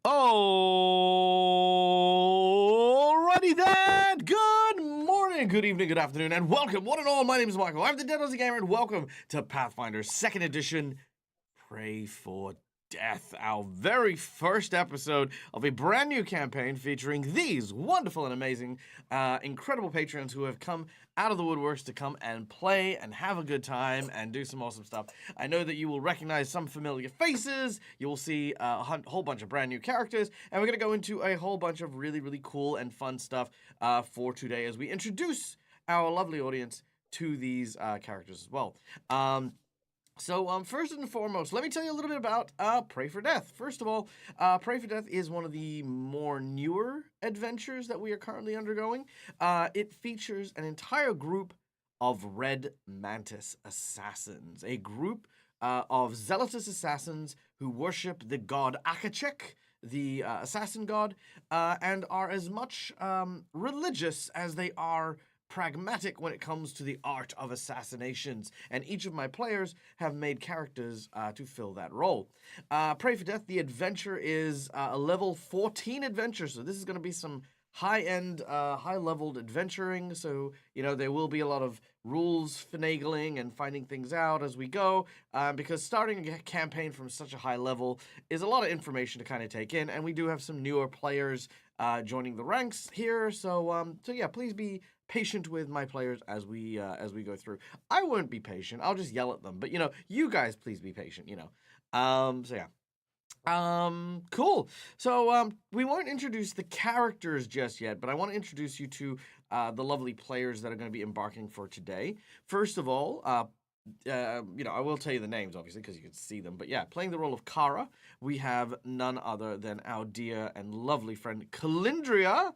Alrighty then. Good morning, good evening, good afternoon, and welcome, one and all. My name is Michael. I'm the Dead Aussie Gamer, and welcome to Pathfinder 2nd Edition. Pray for Death, our very first episode of a brand new campaign featuring these wonderful and amazing, incredible patrons who have come out of the woodworks to come and play and have a good time and do some awesome stuff. I know that you will recognize some familiar faces, you will see a whole bunch of brand new characters, and we're going to go into a whole bunch of really, really cool and fun stuff for today as we introduce our lovely audience to these characters as well. So, first and foremost, let me tell you a little bit about Pray for Death. First of all, Pray for Death is one of the more newer adventures that we are currently undergoing. It features an entire group of Red Mantis assassins, a group of zealotous assassins who worship the god Akachek, the assassin god, and are as much religious as they are pragmatic when it comes to the art of assassinations, and each of my players have made characters to fill that role. Pray for Death, the adventure is a level 14 adventure, so this is going to be some high-end, high-leveled adventuring, so, you know, there will be a lot of rules finagling and finding things out as we go, because starting a campaign from such a high level is a lot of information to kind of take in, and we do have some newer players joining the ranks here, so yeah, please be patient with my players as we go through. I won't be patient. I'll just yell at them. But, you know, you guys please be patient, you know. So yeah. Cool. So we won't introduce the characters just yet, but I want to introduce you to the lovely players that are going to be embarking for today. First of all, you know, I will tell you the names, obviously, because you can see them. But yeah, playing the role of Kara, we have none other than our dear and lovely friend, Calindria.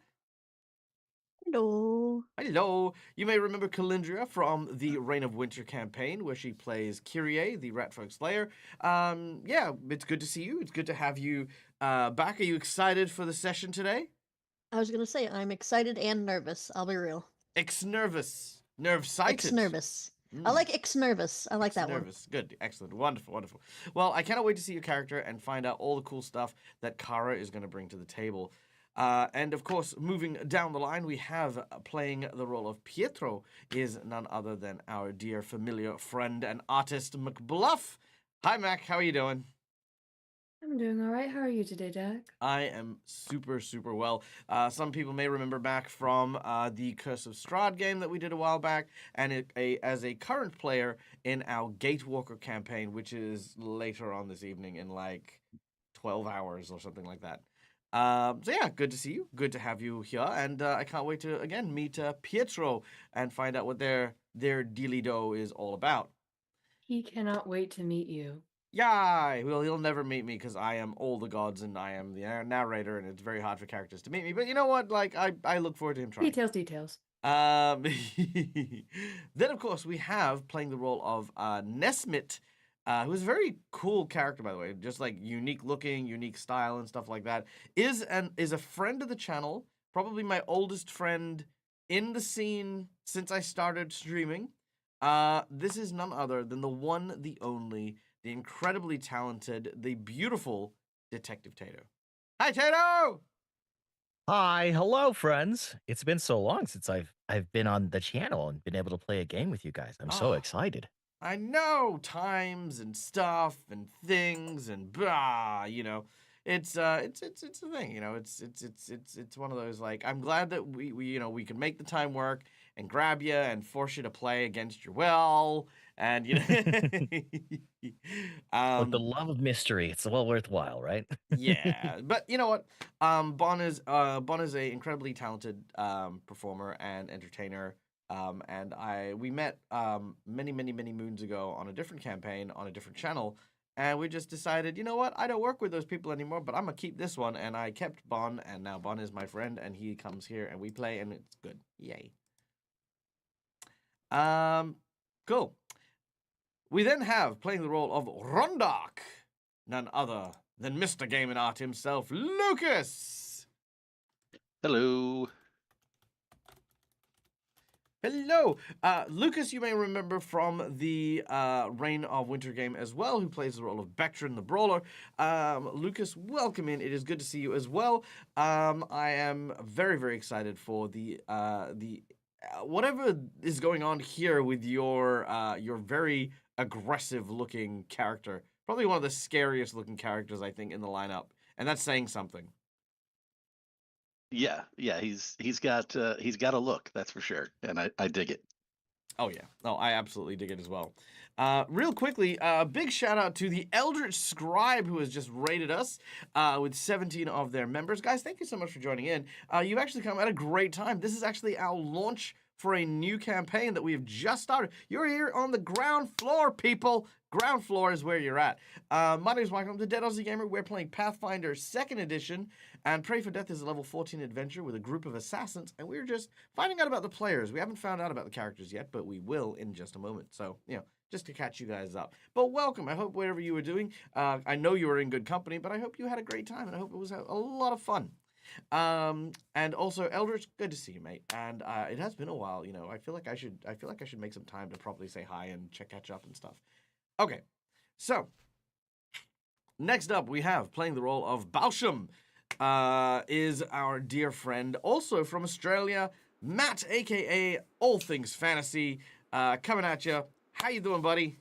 Hello. Hello. You may remember Calindria from the Reign of Winter campaign, where she plays Kyrie, the Ratfolk Slayer. Yeah, it's good to see you. It's good to have you back. Are you excited for the session today? I was gonna say I'm excited and nervous. I'll be real. Ex-nervous. Nerve-sighted. Ex-nervous. I like ex-nervous. I like that one. Ex-nervous. Good. Excellent. Wonderful. Wonderful. Well, I cannot wait to see your character and find out all the cool stuff that Kara is going to bring to the table. And of course, moving down the line, we have playing the role of Pietro is none other than our dear familiar friend and artist, McBluff. Hi, Mac. How are you doing? I'm doing all right. How are you today, Dak? I am super, super well. Some people may remember back from the Curse of Strahd game that we did a while back, and as a current player in our Gatewalker campaign, which is later on this evening in like 12 hours or something like that. So yeah, good to see you. Good to have you here, and I can't wait to again meet Pietro and find out what their dealy-do is all about. He cannot wait to meet you. Yeah, well, he'll never meet me because I am all the gods and I am the narrator, and it's very hard for characters to meet me. But you know what? Like, I look forward to him trying. Details. Then of course we have playing the role of Nesmit. Who's a very cool character, by the way, just like unique looking, unique style and stuff like that, is a friend of the channel, probably my oldest friend in the scene since I started streaming. This is none other than the one, the only, the incredibly talented, the beautiful Detective Tato. Hi, Tato! Hi, hello, friends. It's been so long since I've been on the channel and been able to play a game with you guys. I'm so Oh. excited. I know times and stuff and things and blah, you know. It's a thing, you know. It's one of those, like, I'm glad that we you know, we can make the time work and grab you and force you to play against your will, and you know. With the love of mystery, it's well worthwhile, right? Yeah, but you know what? Bon is a incredibly talented performer and entertainer. And we met many moons ago on a different campaign on a different channel, and we just decided, you know what? I don't work with those people anymore, but I'm gonna keep this one, and I kept Bon, and now Bon is my friend, and he comes here and we play, and it's good. Yay. Cool. We then have playing the role of Rondark, none other than Mr. Game and Art himself, Lucas. Hello. Hello, Lucas. You may remember from the Reign of Winter game as well, who plays the role of Bectrin the Brawler. Lucas, welcome in. It is good to see you as well. I am very, very excited for the whatever is going on here with your very aggressive looking character. Probably one of the scariest looking characters I think in the lineup, and that's saying something. Yeah, he's got a look, that's for sure, and I dig it. Oh yeah, no, I absolutely dig it as well. Real quickly, big shout out to the Eldritch Scribe who has just rated us with 17 of their members. Guys, thank you so much for joining in. You've actually come at a great time. This is actually our launch for a new campaign that we have just started. You're here on the ground floor, people. Ground floor is where you're at. My name is Michael. I'm the Dead Aussie Gamer. We're playing Pathfinder 2nd Edition, and Pray for Death is a level 14 adventure with a group of assassins, and we're just finding out about the players. We haven't found out about the characters yet, but we will in just a moment. So, just to catch you guys up. But welcome. I hope whatever you were doing, I know you were in good company, but I hope you had a great time, and I hope it was a lot of fun. And also Eldritch, good to see you, mate. And it has been a while. I feel like I should make some time to properly say hi and catch up and stuff. Okay, so next up we have playing the role of Balsham is our dear friend, also from Australia, Matt, aka All Things Fantasy, coming at you. How you doing, buddy?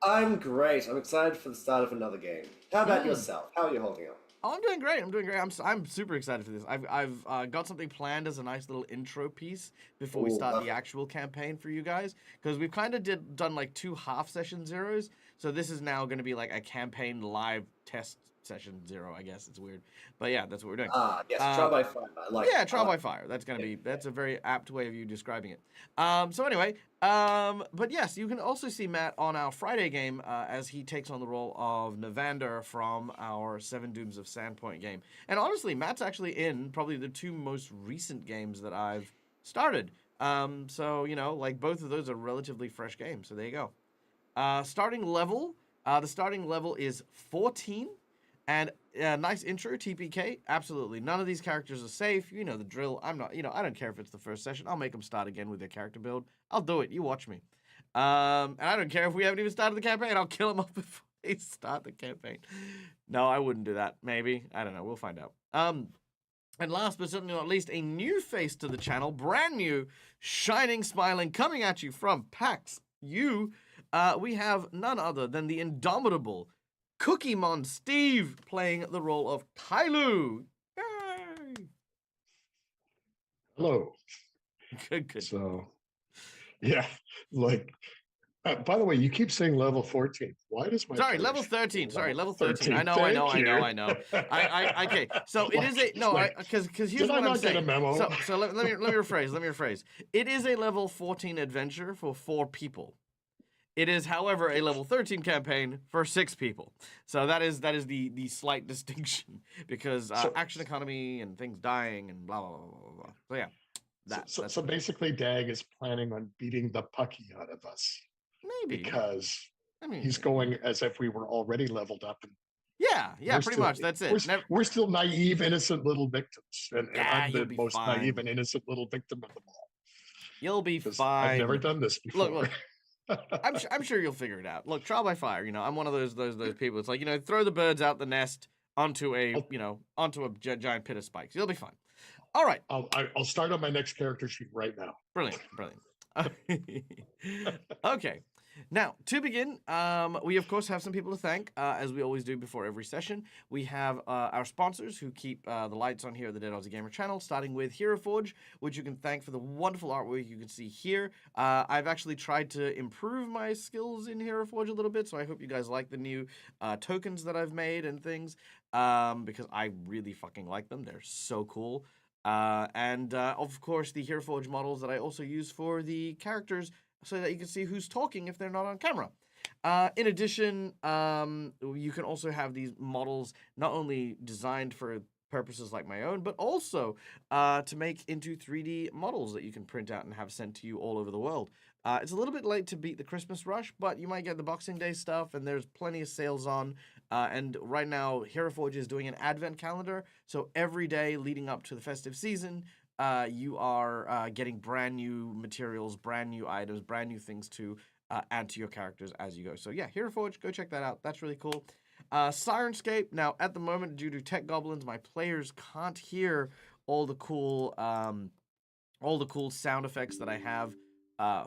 I'm great. I'm excited for the start of another game. How about yourself? How are you holding up? Oh, I'm doing great. I'm super excited for this. I've got something planned as a nice little intro piece before we start the actual campaign for you guys, because we've kind of done like 2 half session zeros. So this is now going to be like a campaign live test session 0. I guess it's weird, but yeah, that's what we're doing. Yes, trial by fire. Trial by fire. That's a very apt way of you describing it. So anyway, but yes, you can also see Matt on our Friday game as he takes on the role of Navander from our 7 Dooms of Sandpoint game. And honestly, Matt's actually in probably the 2 most recent games that I've started. So like both of those are relatively fresh games. So there you go. Starting level. The starting level is 14. And nice intro, TPK. Absolutely. None of these characters are safe. You know the drill. I'm not, I don't care if it's the first session. I'll make them start again with their character build. I'll do it. You watch me. And I don't care if we haven't even started the campaign. I'll kill them off before they start the campaign. No, I wouldn't do that. Maybe. I don't know. We'll find out. And last but certainly not least, a new face to the channel. Brand new, shining, smiling, coming at you from PAX U. We have none other than the indomitable Cookie Mon Steve playing the role of Kailu. Yay! Hello. Good. So, yeah, like, by the way, you keep saying level 14. Why does my level 13. Sorry, level 13. I know. Okay, so it is a because here's what I'm saying. Get a memo? So let me rephrase. It is a level 14 adventure for 4 people. It is, however, a level 13 campaign for 6 people. So that is the slight distinction, because action economy and things dying and blah blah blah blah blah. So yeah, so basically, Dag is planning on beating the pucky out of us. Maybe because he's going as if we were already leveled up. And yeah, pretty much. That's it. We're still naive, innocent little victims, and I'm the most fine. naive and innocent little victim of them all. You'll be fine. I've never done this before. Look. I'm sure you'll figure it out. Look, trial by fire. I'm one of those people. It's like throw the birds out the nest onto a giant pit of spikes. You'll be fine. All right. I'll start on my next character sheet right now. Brilliant. Okay. Now, to begin, we of course have some people to thank, as we always do before every session. We have our sponsors who keep the lights on here at the Dead Aussie Gamer channel, starting with Hero Forge, which you can thank for the wonderful artwork you can see here. I've actually tried to improve my skills in Hero Forge a little bit, so I hope you guys like the new tokens that I've made and things, because I really fucking like them. They're so cool. And of course, the Hero Forge models that I also use for the characters, so that you can see who's talking if they're not on camera. In addition, you can also have these models not only designed for purposes like my own, but also to make into 3D models that you can print out and have sent to you all over the world. It's a little bit late to beat the Christmas rush, but you might get the Boxing Day stuff, and there's plenty of sales on. And right now, Hero Forge is doing an advent calendar, so every day leading up to the festive season, you are getting brand new materials, brand new items, brand new things to add to your characters as you go. So yeah, Hero Forge, go check that out. That's really cool. Sirenscape. Now, at the moment, due to tech goblins, my players can't hear all the cool sound effects that I have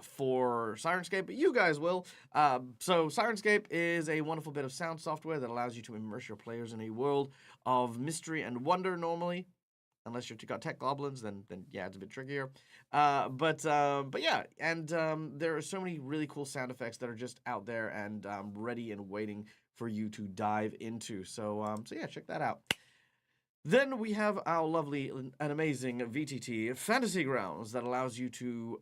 for Sirenscape, but you guys will. So Sirenscape is a wonderful bit of sound software that allows you to immerse your players in a world of mystery and wonder normally. Unless you've got tech goblins, then yeah, it's a bit trickier. But yeah, and there are so many really cool sound effects that are just out there and ready and waiting for you to dive into. So yeah, check that out. Then we have our lovely and amazing VTT Fantasy Grounds that allows you to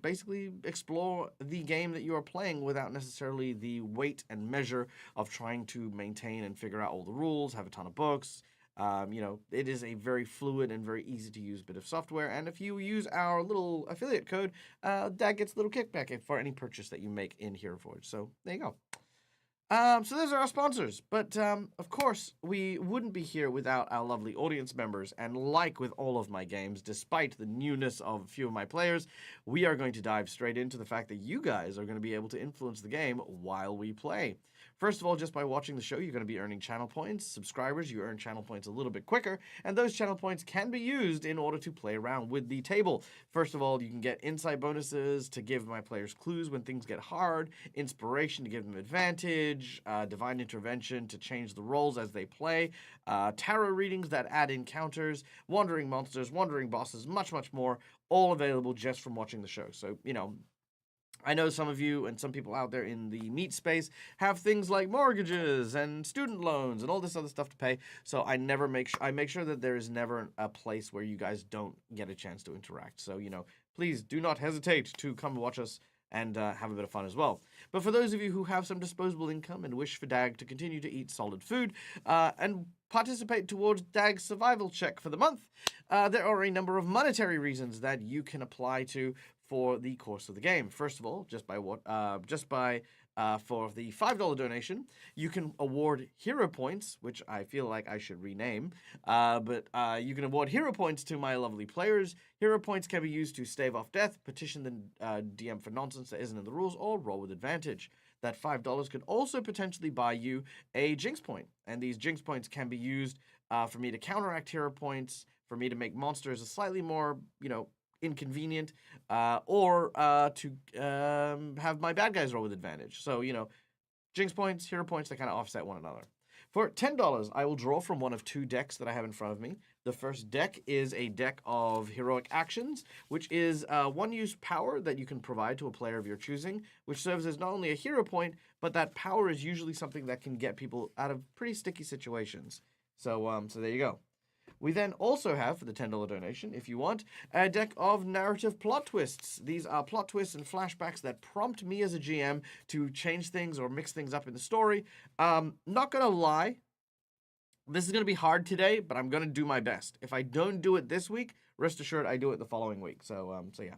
basically explore the game that you are playing without necessarily the weight and measure of trying to maintain and figure out all the rules, have a ton of books. It is a very fluid and very easy to use bit of software. And if you use our little affiliate code, that gets a little kickback for any purchase that you make in Hero Forge. So there you go. So those are our sponsors, but of course we wouldn't be here without our lovely audience members, and like with all of my games, despite the newness of a few of my players, we are going to dive straight into the fact that you guys are going to be able to influence the game while we play. First of all, just by watching the show, you're going to be earning channel points. Subscribers, you earn channel points a little bit quicker, and those channel points can be used in order to play around with the table. First of all, you can get insight bonuses to give my players clues when things get hard, inspiration to give them advantage, divine intervention to change the roles as they play, tarot readings that add encounters, wandering monsters, wandering bosses, much, much more, all available just from watching the show. So, I know some of you and some people out there in the meat space have things like mortgages and student loans and all this other stuff to pay. So I make sure that there is never a place where you guys don't get a chance to interact. So, please do not hesitate to come watch us and have a bit of fun as well. But for those of you who have some disposable income and wish for Dag to continue to eat solid food and participate towards Dag's survival check for the month, there are a number of monetary reasons that you can apply to for the course of the game. First of all, for the $5 donation, you can award hero points, which I feel like I should rename. But you can award hero points to my lovely players. Hero points can be used to stave off death, petition the DM for nonsense that isn't in the rules, or roll with advantage. That $5 could also potentially buy you a Jinx point, and these Jinx points can be used for me to counteract hero points, for me to make monsters a slightly more, inconvenient, or to have my bad guys roll with advantage. So, Jinx points, hero points, they kind of offset one another. For $10, I will draw from one of two decks that I have in front of me. The first deck is a deck of heroic actions, which is one-use power that you can provide to a player of your choosing, which serves as not only a hero point, but that power is usually something that can get people out of pretty sticky situations. So there you go. We then also have, for the $10 donation, if you want, a deck of narrative plot twists. These are plot twists and flashbacks that prompt me as a GM to change things or mix things up in the story. Not gonna lie, this is gonna be hard today, but I'm gonna do my best. If I don't do it this week, rest assured I do it the following week. So yeah.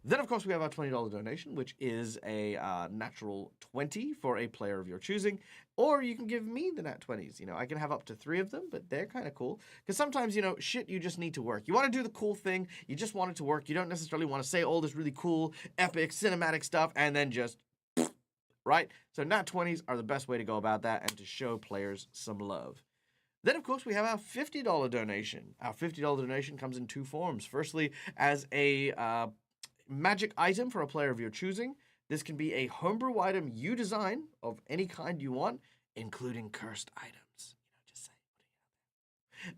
Then, of course, we have our $20 donation, which is a natural 20 for a player of your choosing. Or you can give me the nat 20s. I can have up to 3 of them, but they're kind of cool. Because sometimes, shit you just need to work. You want to do the cool thing. You just want it to work. You don't necessarily want to say all this really cool, epic, cinematic stuff and then just, right? So nat 20s are the best way to go about that and to show players some love. Then, of course, we have our $50 donation. Our $50 donation comes in 2 forms. Firstly, as a magic item for a player of your choosing. This can be a homebrew item you design of any kind you want, including cursed items. Just say.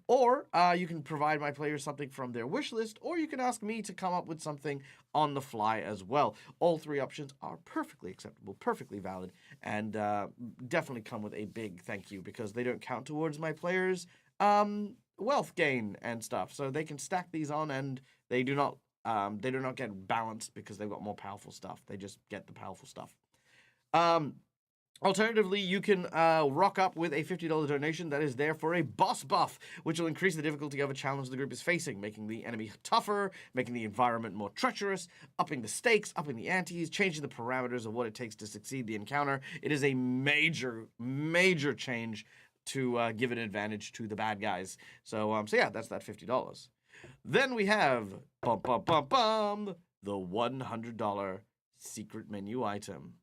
Or you can provide my players something from their wish list, or you can ask me to come up with something on the fly as well. All 3 options are perfectly acceptable, perfectly valid, and definitely come with a big thank you because they don't count towards my players' wealth gain and stuff. So they can stack these on, and they do not get balanced because they've got more powerful stuff. They just get the powerful stuff. Alternatively, you can rock up with a $50 donation that is there for a boss buff, which will increase the difficulty of a challenge the group is facing, making the enemy tougher, making the environment more treacherous, upping the stakes, upping the antes, changing the parameters of what it takes to succeed the encounter. It is a major, major change to give an advantage to the bad guys. So yeah, that's that $50. Then we have bum bum bum bum the $100 secret menu item.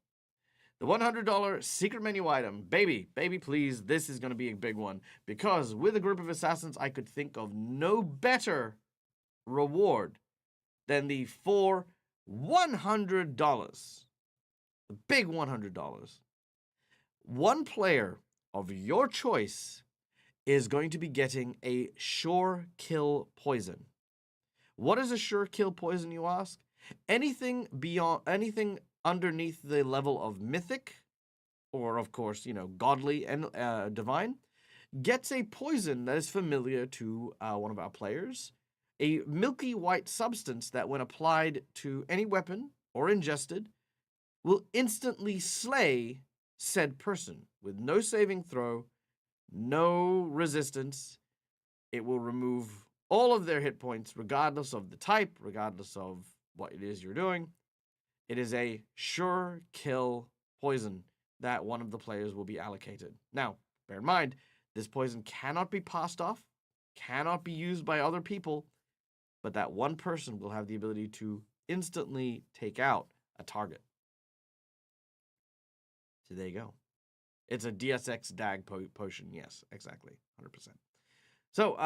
The $100 secret menu item. Baby, please, this is going to be a big one. Because with a group of assassins, I could think of no better reward than the $100. The big $100. One player of your choice is going to be getting a sure kill poison. What is a sure kill poison, you ask? Anything underneath the level of mythic, or of course, godly and divine, gets a poison that is familiar to one of our players. A milky white substance that, when applied to any weapon or ingested, will instantly slay said person with no saving throw, no resistance. It will remove all of their hit points, regardless of the type, regardless of what it is you're doing. It is a sure kill poison that one of the players will be allocated. Now, bear in mind, this poison cannot be passed off, cannot be used by other people, but that one person will have the ability to instantly take out a target. So there you go. It's a DSX DAG potion. Yes, exactly. 100%. So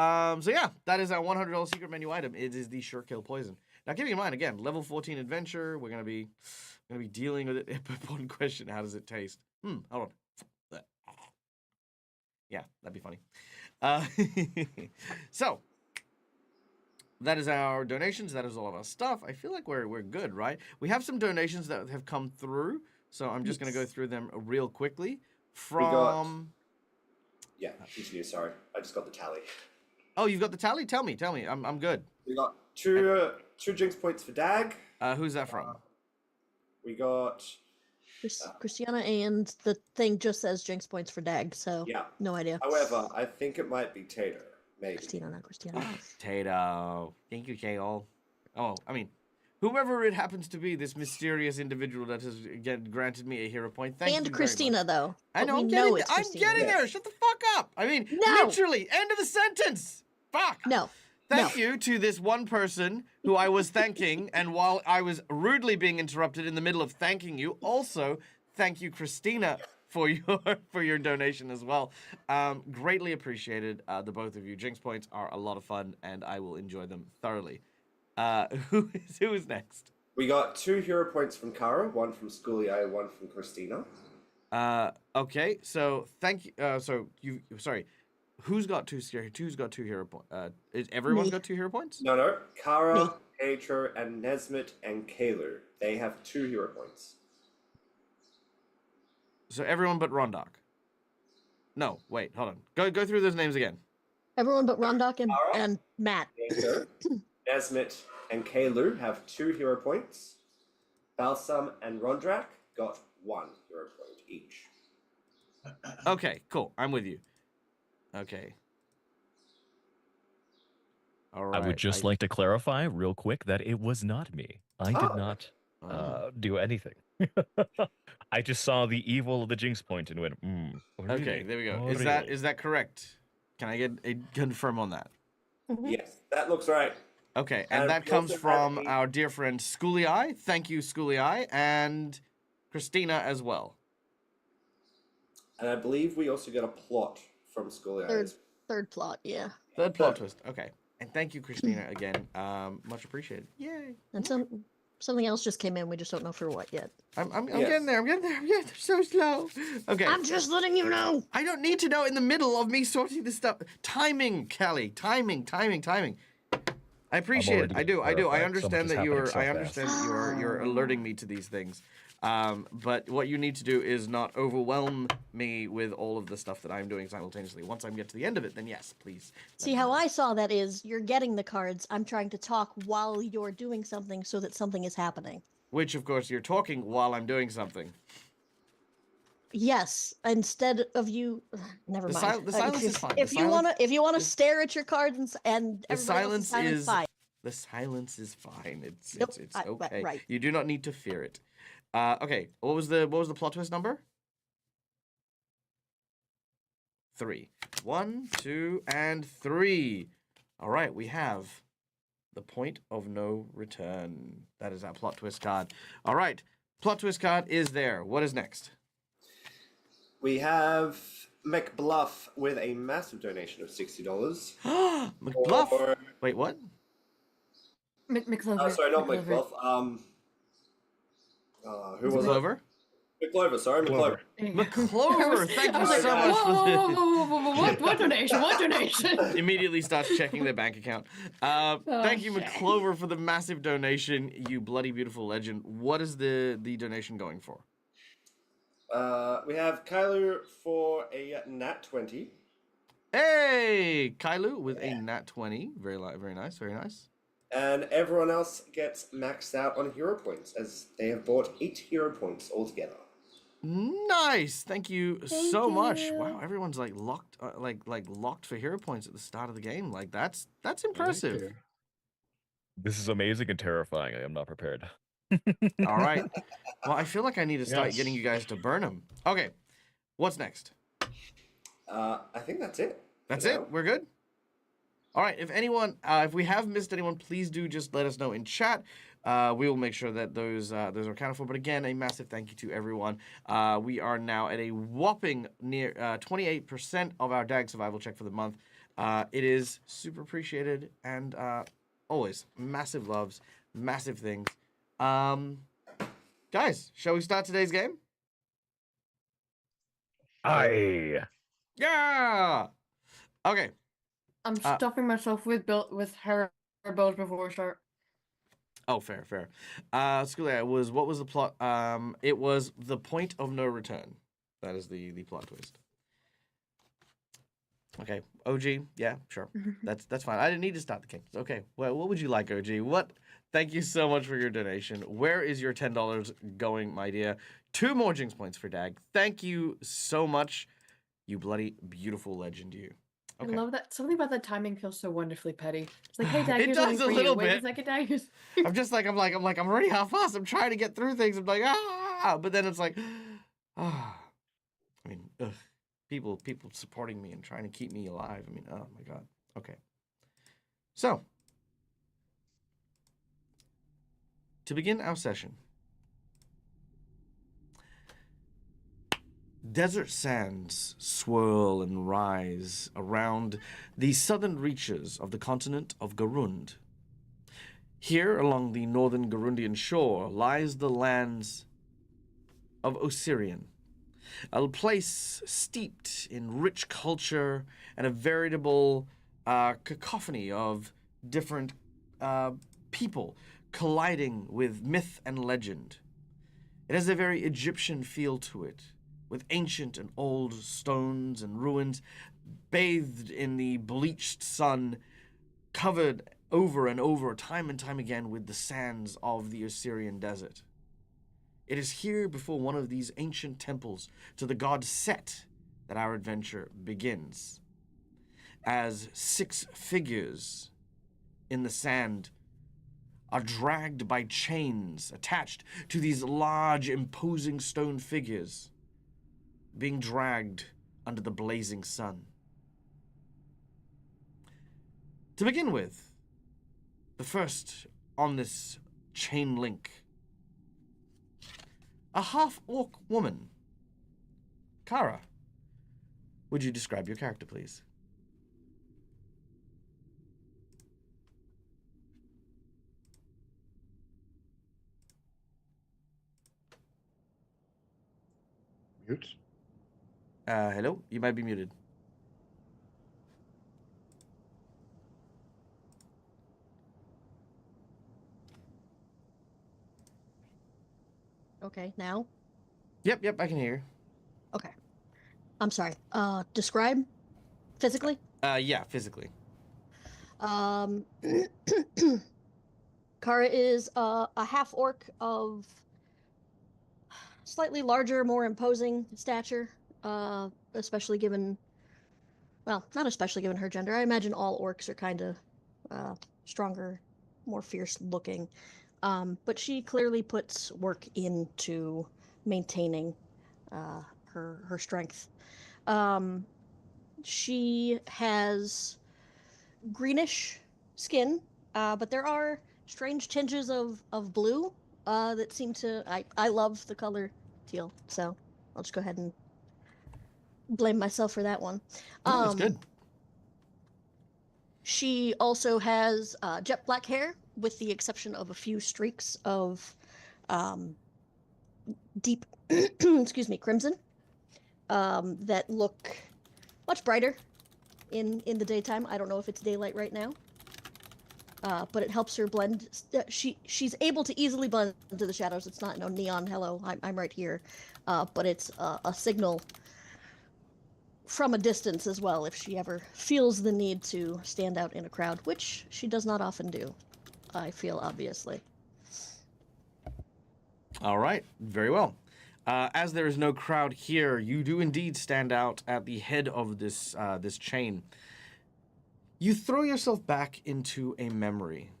yeah, that is our $100 secret menu item. It is the sure kill poison. Now, keeping in mind, again, level 14 adventure, we're gonna be dealing with it. Important question: how does it taste? Hold on. Yeah, that'd be funny. So that is our donations. That is all of our stuff. I feel like we're good, right? We have some donations that have come through, so I'm just gonna go through them real quickly. Yeah, continue. Sorry, I just got the tally. Oh, you've got the tally? Tell me. I'm good. We got two Jinx points for Dag. Who's that from? We got Christiana, and the thing just says Jinx points for Dag, so yeah. no idea. However, I think it might be Tater. Maybe. Christina, not Christiana. Tato. Thank you, Tato. Oh, I mean, whoever it happens to be, this mysterious individual that has granted me a hero point. Thank you And very Christina, much. though. I know. We I'm know getting, it's I'm Christina. getting there. Shut the fuck up. I mean, No. literally, end of the sentence. Fuck. No. Thank you to this one person who I was thanking, and while I was rudely being interrupted in the middle of thanking you, also thank you, Christina, for your donation as well. Greatly appreciated, the both of you. Jinx points are a lot of fun, and I will enjoy them thoroughly. Who is next? We got 2 hero points from Kara, one from Schoolie, one from Christina. Okay, so thank you. Sorry. Who's got 2 hero points? Everyone's Me. got 2 hero points? No. Kara, Me. Aether, and Nesmit and Kaler. They have 2 hero points. So everyone but Rondok. No, wait, hold on. Go through those names again. Everyone but Rondok and, Tara? and Matt. Aether, Nesmit, and Kaler have 2 hero points. Balsam and Rondrak got 1 hero point each. Okay, cool. I'm with you. Okay. All right. I would just like to clarify real quick that it was not me. I did not do anything. I just saw the evil of the Jinx point and went, Okay, really? there we go. Oh, Is really? that correct? Can I get a confirm on that? Yes, that looks right. Okay, and And that we comes also from had our dear friend Schoolie. Thank you, Schoolie, and Christina as well. And I believe we also got a plot from Schoolie. Third plot, yeah. Third plot twist. Okay. And thank you, Christina, again. Much appreciated. Yay. And something else just came in. We just don't know for what yet. I'm Yes. getting there. I'm getting there. Yeah, they're so slow. Okay. I'm just letting you know. I don't need to know in the middle of me sorting this stuff. Timing, Kelly. Timing. I appreciate it. already I do. I getting terrified. So understand much is that you are. happening so I fast. understand that you're alerting me to these things. But what you need to do is not overwhelm me with all of the stuff that I'm doing simultaneously. Once I get to the end of it, then yes, please. let See, me how know. I saw that is you're getting the cards. I'm trying to talk while you're doing something so that something is happening. Which, of course, you're talking while I'm doing something. Yes, instead of you. Never The mind. the silence is fine. If The you wanna, silence- if you wanna the- stare at your cards and The everybody silence else's silence, is fine. the silence is fine. It's Nope, it's right, okay. right. You do not need to fear it. Okay. What was the plot twist number? 3. 1, 2, and 3. All right. We have The point of no return. That is our plot twist card. All right. Plot twist card is there. What is next? We have McBluff with a massive donation of $60. McBluff. Or, Wait, what? McClover. sorry, not McClover. McBluff. Who Is it was it? Clover? McClover, sorry, McClover. There you go. McClover, thank I you was so like, much for whoa, the- whoa, whoa, whoa, whoa, what donation? What donation? Immediately starts checking their bank account. Thank you, shit. McClover, for the massive donation. You bloody beautiful legend. What is the donation going for? We have Kylo for a nat 20. Hey, Kailu with a nat 20. Very nice, very nice. And everyone else gets maxed out on hero points as they have bought 8 hero points altogether. Nice. Thank you Thank so much. you. Wow, everyone's like locked, locked for hero points at the start of the game. Like that's impressive. Thank you. This is amazing and terrifying. I am not prepared. All right. Well, I feel like I need to start Yes. getting you guys to burn them. Okay. What's next? I think that's it. That's for it. now. We're good. All right. If anyone, if we have missed anyone, please do just let us know in chat. We will make sure that those are accounted for. But again, a massive thank you to everyone. We are now at a whopping near 28% of our DAG survival check for the month. It is super appreciated and always massive loves, massive things. Guys, shall we start today's game? Aye. Yeah. Okay. I'm stuffing myself with her bows before we start. Oh, fair. Schoolia, what was the plot? It was the point of no return. That is the plot twist. Okay, OG, yeah, sure. That's fine. I didn't need to start the game. Okay, well, what would you like, OG? What? Thank you so much for your donation. Where is your $10 going, my dear? 2 more Jinx points for Dag. Thank you so much, you bloody beautiful legend, you. Okay. I love that. Something about that timing feels so wonderfully petty. It's like, hey, Dad, It here's does something a for little you. Wait bit. a second, Dad. Here's... I'm already half-assed. I'm trying to get through things. I'm like, but then it's like, I mean, ugh. People supporting me and trying to keep me alive. I mean, oh my God. Okay. So, to begin our session, desert sands swirl and rise around the southern reaches of the continent of Garund. Here, along the northern Garundian shore, lies the lands of Osirian, a place steeped in rich culture and a veritable cacophony of different people colliding with myth and legend. It has a very Egyptian feel to it, with ancient and old stones and ruins bathed in the bleached sun, covered over and over, time and time again, with the sands of the Osirian desert. It is here before one of these ancient temples to the god Set that our adventure begins. As 6 figures in the sand are dragged by chains attached to these large, imposing stone figures, being dragged under the blazing sun. To begin with, the first on this chain link, a half-orc woman. Kara, would you describe your character, please? Mute. Hello? You might be muted. Okay, now? Yep, I can hear you. Okay. I'm sorry. Describe physically? Yeah, physically. Kara is a half orc of slightly larger, more imposing stature, especially given, well, not especially given her gender. I imagine all orcs are kind of stronger, more fierce looking. But she clearly puts work into maintaining her strength. She has greenish skin, But there are strange tinges of blue that seem to. I love the color teal, so I'll just go ahead and blame myself for that one. Oh, that's good. She also has jet black hair, with the exception of a few streaks of deep, excuse me, crimson that look much brighter in the daytime. I don't know if it's daylight right now, but it helps her blend. She's able to easily blend into the shadows. It's not no neon hello, I'm right here, but it's a signal from a distance as well if she ever feels the need to stand out in a crowd, which she does not often do, I feel, obviously. All right, very well. As there is no crowd here, you do indeed stand out at the head of this this chain. You throw yourself back into a memory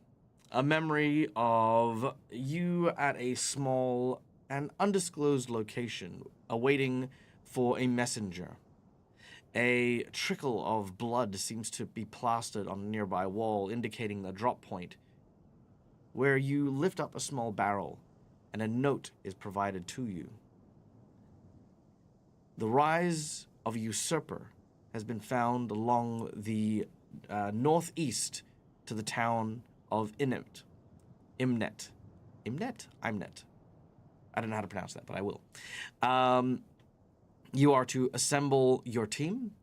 of you at a small and undisclosed location, awaiting for a messenger. A trickle of blood seems to be plastered on a nearby wall, indicating the drop point, where you lift up a small barrel and a note is provided to you. The rise of a usurper has been found along the northeast to the town of Imnet. Imnet. Imnet? Imnet. I don't know how to pronounce that, but I will. You are to assemble your team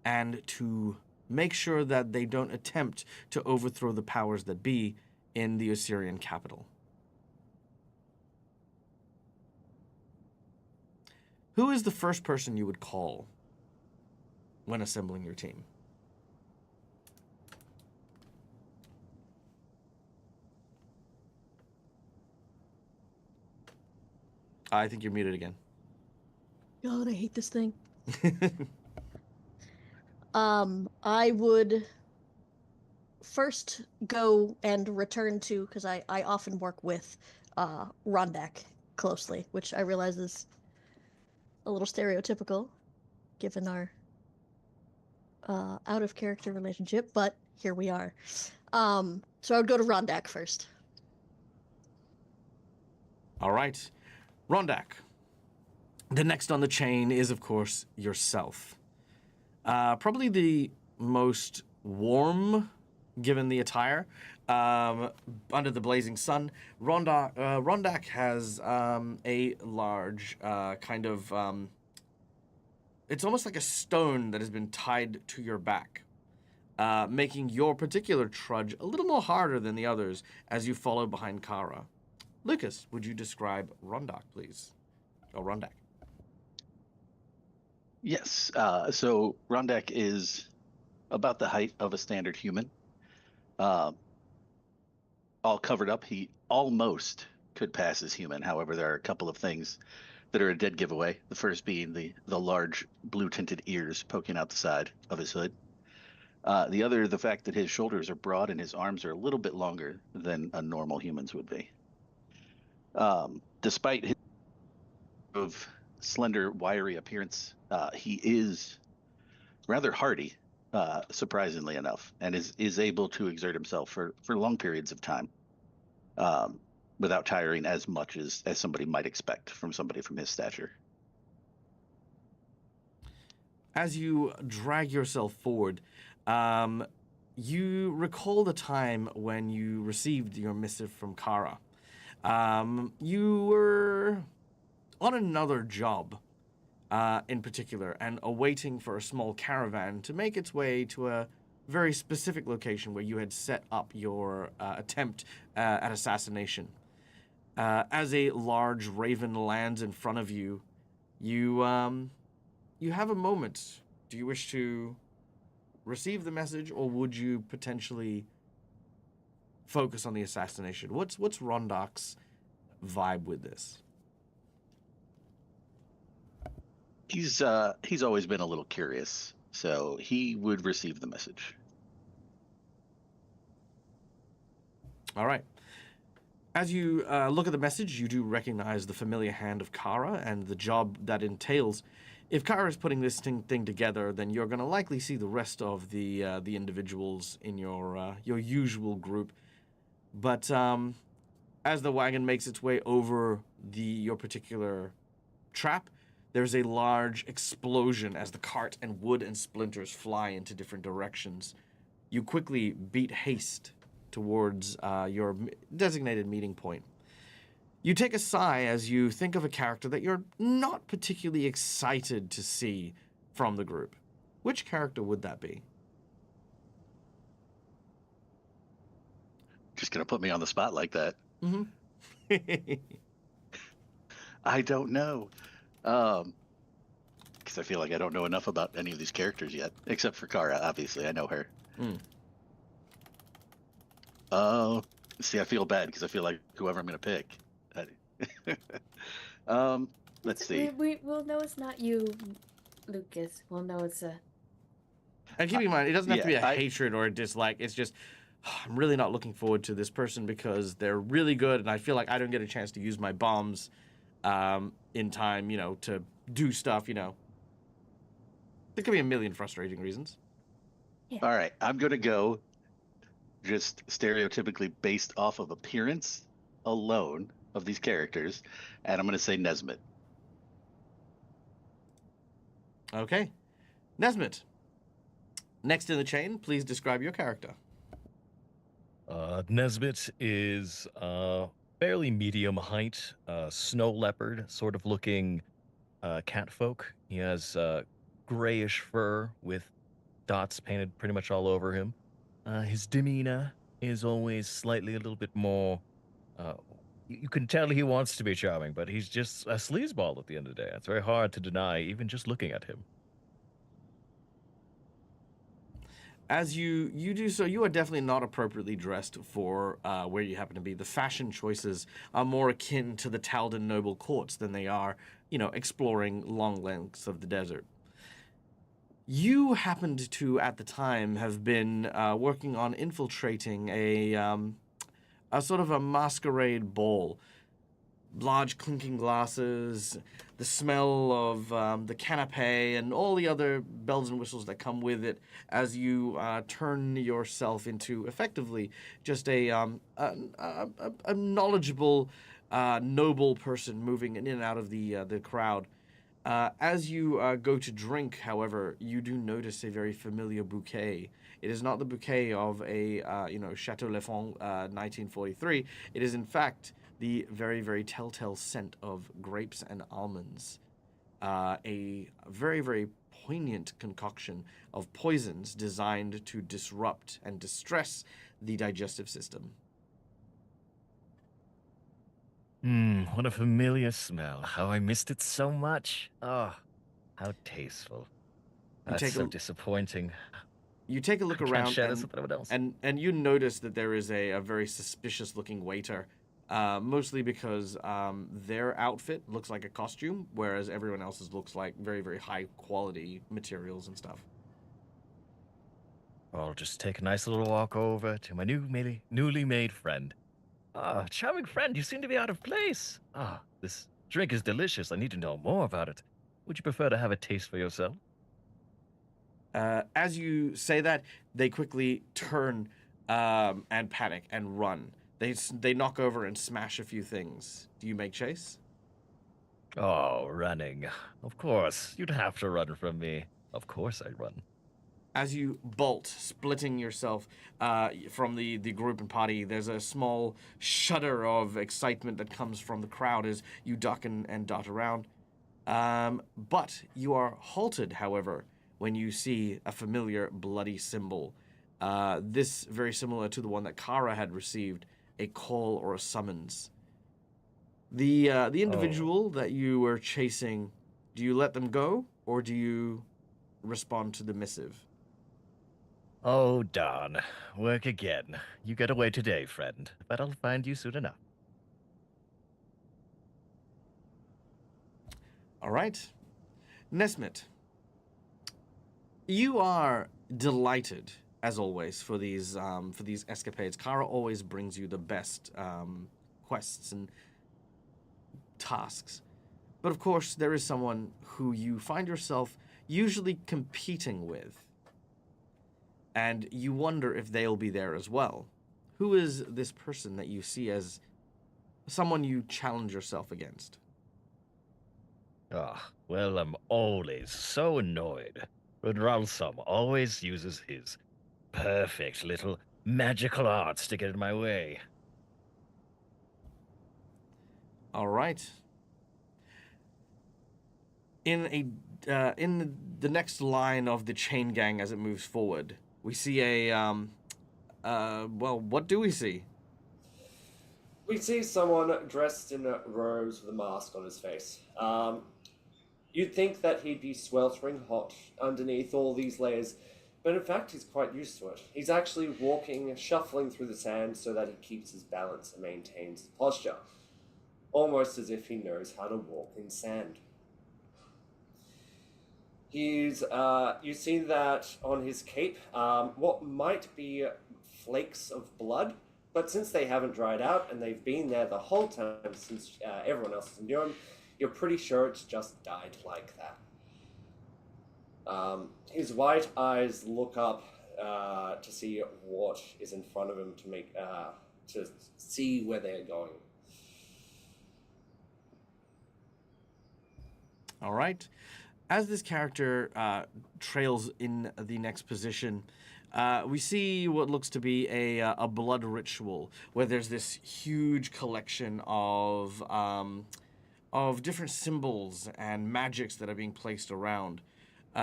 and to make sure that they don't attempt to overthrow the powers that be in the Osirian capital. Who is the first person you would call when assembling your team? I think you're muted again. God, I hate this thing. I would first go and return to, because I often work with Rondak closely, which I realize is a little stereotypical given our out of character relationship, but here we are. So I would go to Rondak first. All right. Rondak. The next on the chain is, of course, yourself. Probably the most warm, given the attire. Under the blazing sun, Rondak has a large kind of... it's almost like a stone that has been tied to your back, making your particular trudge a little more harder than the others as you follow behind Kara. Lucas, would you describe Rondak, please? Oh, Rondak. Yes. So Rondak is about the height of a standard human. All covered up. He almost could pass as human. However, there are a couple of things that are a dead giveaway. The first being the large blue-tinted ears poking out the side of his hood. The other, the fact that his shoulders are broad and his arms are a little bit longer than a normal human's would be. Despite his of slender, wiry appearance, he is rather hardy, surprisingly enough, and is able to exert himself for long periods of time without tiring as much as somebody might expect from somebody from his stature. As you drag yourself forward, you recall the time when you received your missive from Kara. You were on another job in particular and awaiting for a small caravan to make its way to a very specific location where you had set up your attempt at assassination. As a large raven lands in front of you, you have a moment. Do you wish to receive the message, or would you potentially focus on the assassination? What's Rondak's vibe with this? He's always been a little curious, so he would receive the message. All right. As you look at the message, you do recognize the familiar hand of Kara and the job that entails. if Kara is putting this thing together, then you're going to likely see the rest of the individuals in your usual group. But as the wagon makes its way over your particular trap, there's a large explosion as the cart and wood and splinters fly into different directions. You quickly beat haste towards your designated meeting point. You take a sigh as you think of a character that you're not particularly excited to see from the group. Which character would that be? Just gonna put me on the spot like that. Mm-hmm. I don't know. Because I feel like I don't know enough about any of these characters yet, except for Kara. Obviously, I know her. See, I feel bad because I feel like whoever I'm gonna pick. Let's see. We'll know it's not you, Lucas. We'll know it's a. And keep in mind, it doesn't have to be a I- hatred or a dislike. It's just, I'm really not looking forward to this person because they're really good, and I feel like I don't get a chance to use my bombs in time, to do stuff, There could be a million frustrating reasons. Yeah. All right, I'm gonna go just stereotypically based off of appearance alone of these characters, and I'm gonna say Nesmith. Okay. Nesmith. Next in the chain, please describe your character. Nesmith is fairly medium height, snow leopard, sort of looking catfolk. He has grayish fur with dots painted pretty much all over him. His demeanor is always slightly a little bit more. You can tell he wants to be charming, but he's just a sleazeball at the end of the day. It's very hard to deny, even just looking at him. As you do so, you are definitely not appropriately dressed for where you happen to be. The fashion choices are more akin to the Taldan noble courts than they are, exploring long lengths of the desert. You happened to, at the time, have been working on infiltrating a sort of a masquerade ball. Large clinking glasses, the smell of the canapé, and all the other bells and whistles that come with it as you turn yourself into effectively just a knowledgeable, noble person moving in and out of the crowd. As you go to drink, however, you do notice a very familiar bouquet. It is not the bouquet of a Chateau Lafon 1943. It is in fact the very, very telltale scent of grapes and almonds. A very, very poignant concoction of poisons designed to disrupt and distress the digestive system. What a familiar smell. How I missed it so much. Oh, how tasteful. That's so disappointing. You take a look around Can't share this with anyone else. and you notice that there is a very suspicious looking waiter. Mostly because their outfit looks like a costume, whereas everyone else's looks like very, very high quality materials and stuff. I'll just take a nice little walk over to my newly made friend. Ah, charming friend, you seem to be out of place. Ah, this drink is delicious. I need to know more about it. Would you prefer to have a taste for yourself? As you say that, they quickly turn and panic and run. They knock over and smash a few things. Do you make chase? Oh, running. Of course. You'd have to run from me. Of course I'd run. As you bolt, splitting yourself from the group and party, there's a small shudder of excitement that comes from the crowd as you duck and dart around. But you are halted, however, when you see a familiar bloody symbol. This very similar to the one that Kara had received, a call or a summons. The individual that you were chasing, do you let them go or do you respond to the missive? Oh, darn. Work again. You get away today, friend, but I'll find you soon enough. All right. Nesmith, you are delighted, as always, for these escapades. Kara always brings you the best quests and tasks. But of course, there is someone who you find yourself usually competing with. And you wonder if they'll be there as well. Who is this person that you see as someone you challenge yourself against? Ah, well, I'm always so annoyed when Ralsum always uses his perfect little magical arts to get in my way. All right. In the next line of the chain gang as it moves forward, we see well, what do we see? We see someone dressed in robes with a mask on his face. You'd think that he'd be sweltering hot underneath all these layers, but in fact, he's quite used to it. He's actually walking, shuffling through the sand so that he keeps his balance and maintains his posture, almost as if he knows how to walk in sand. You see that on his cape, what might be flakes of blood, but since they haven't dried out and they've been there the whole time since everyone else has known, you're pretty sure it's just dyed like that. His white eyes look up to see what is in front of him to see where they're going. All right. As this character trails in the next position, we see what looks to be a blood ritual where there's this huge collection of different symbols and magics that are being placed around.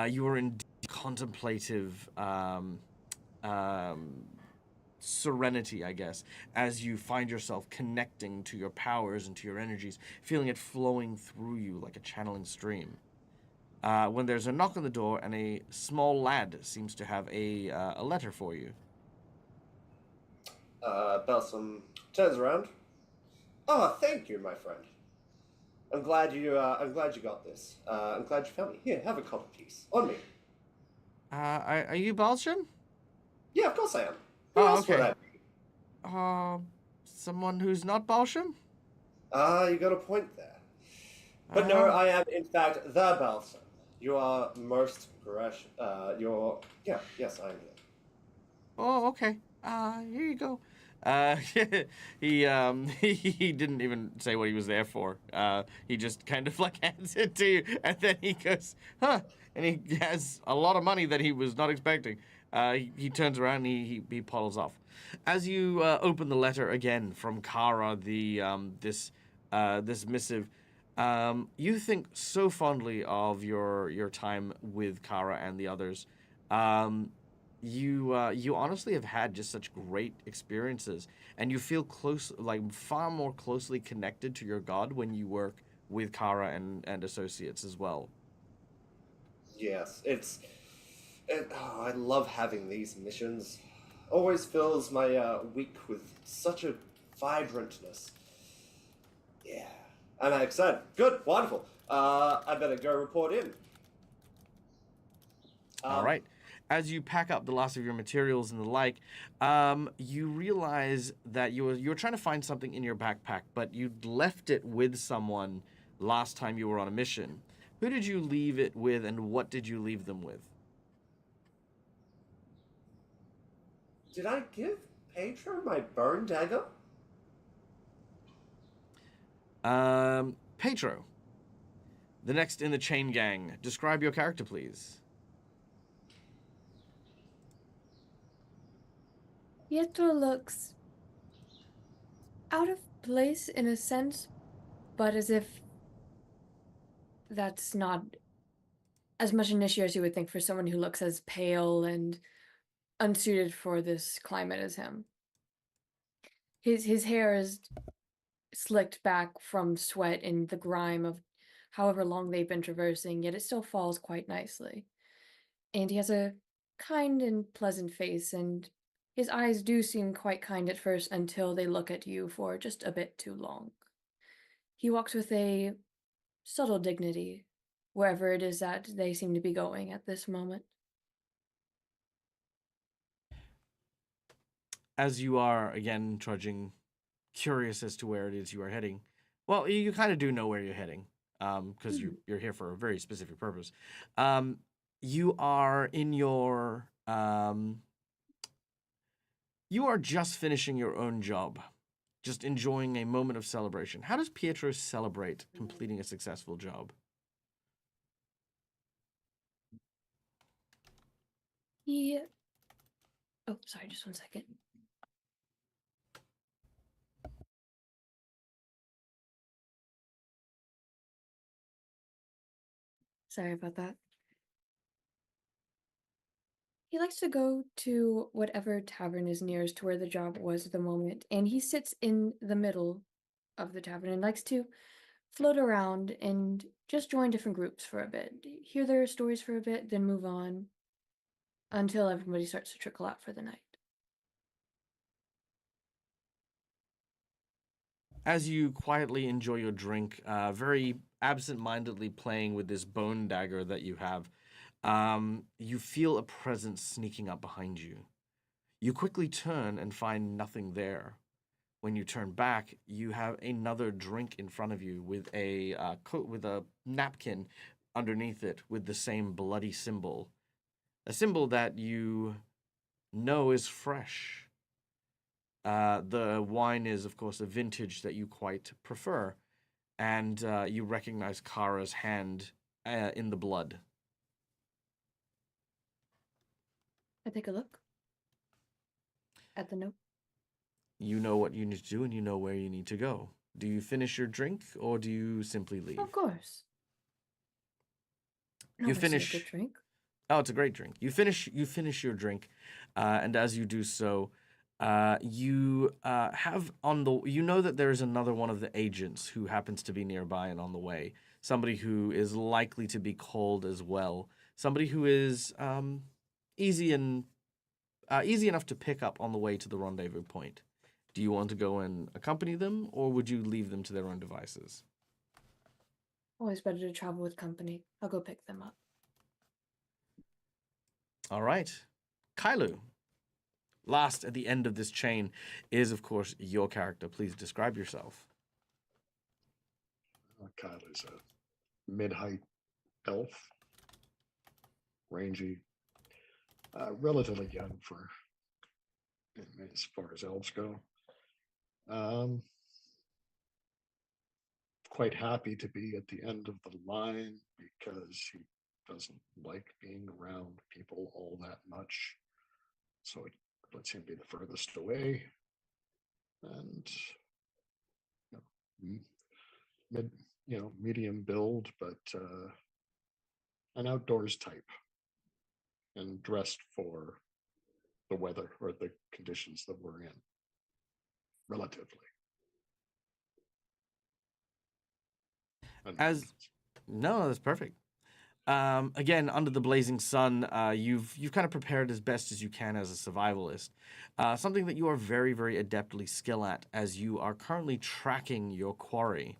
You are in contemplative serenity, I guess, as you find yourself connecting to your powers and to your energies, feeling it flowing through you like a channeling stream. When there's a knock on the door and a small lad seems to have a letter for you. Balsam turns around. Oh, thank you, my friend. I'm glad you got this. I'm glad you found me. Here, have a copper piece on me. Are you Balsham? Yeah, of course I am. Who Oh, else would okay. I be? Someone who's not Balsham? You got a point there. But no, I am in fact the Balsam. You are most gracious. Yes, I am here. Oh, okay. Here you go. He he didn't even say what he was there for. He just kind of like hands it to you, and then he goes, "Huh?" And he has a lot of money that he was not expecting. He turns around and he puddles off. As you open the letter again from Kara, this missive, you think so fondly of your time with Kara and the others. You honestly have had just such great experiences, and you feel close, like far more closely connected to your god when you work with Kara and associates as well. Yes, I love having these missions. Always fills my week with such a vibrantness. Yeah, I'm excited. Good, wonderful. I better go report in. All right. As you pack up the last of your materials and the like, you realize that you were trying to find something in your backpack, but you'd left it with someone last time you were on a mission. Who did you leave it with, and what did you leave them with? Did I give Pedro my burn dagger? Pedro, the next in the chain gang. Describe your character, please. Pietro looks out of place in a sense, but as if that's not as much an issue as you would think for someone who looks as pale and unsuited for this climate as him. His hair is slicked back from sweat and the grime of however long they've been traversing, yet it still falls quite nicely. And he has a kind and pleasant face, and his eyes do seem quite kind at first until they look at you for just a bit too long. He walks with a subtle dignity wherever it is that they seem to be going at this moment. As you are again trudging, curious as to where it is you are heading. Well, you kind of do know where you're heading. because you're here for a very specific purpose. You are in your you are just finishing your own job, just enjoying a moment of celebration. How does Pietro celebrate completing a successful job? Yeah. Oh, sorry, just one second. Sorry about that. He likes to go to whatever tavern is nearest to where the job was at the moment, and he sits in the middle of the tavern and likes to float around and just join different groups for a bit, hear their stories for a bit, then move on until everybody starts to trickle out for the night. As you quietly enjoy your drink, very absent-mindedly playing with this bone dagger that you have, you feel a presence sneaking up behind you. You quickly turn and find nothing there. When you turn back, you have another drink in front of you with a with a napkin underneath it with the same bloody symbol, a symbol that you know is fresh. The wine is, of course, a vintage that you quite prefer, and you recognize Kara's hand in the blood. I take a look at the note. You know what you need to do, and you know where you need to go. Do you finish your drink, or do you simply leave? Of course. You Obviously a finish. good drink. Oh, it's a great drink. You finish your drink, and as you do so, you have on the. You know that there is another one of the agents who happens to be nearby and on the way. Somebody who is likely to be called as well. Somebody who is easy enough to pick up on the way to the rendezvous point. Do you want to go and accompany them, or would you leave them to their own devices? Always better to travel with company. I'll go pick them up. All right, Kailu. Last at the end of this chain is, of course, your character. Please describe yourself. Kyle is a mid-height elf, rangy, relatively young for as far as elves go. Quite happy to be at the end of the line because he doesn't like being around people all that much. So it lets him be the furthest away. And medium build, but an outdoors type and dressed for the weather or the conditions that we're in, relatively. No, that's perfect. Again, under the blazing sun, you've kind of prepared as best as you can as a survivalist. Something that you are very, very adeptly skilled at as you are currently tracking your quarry.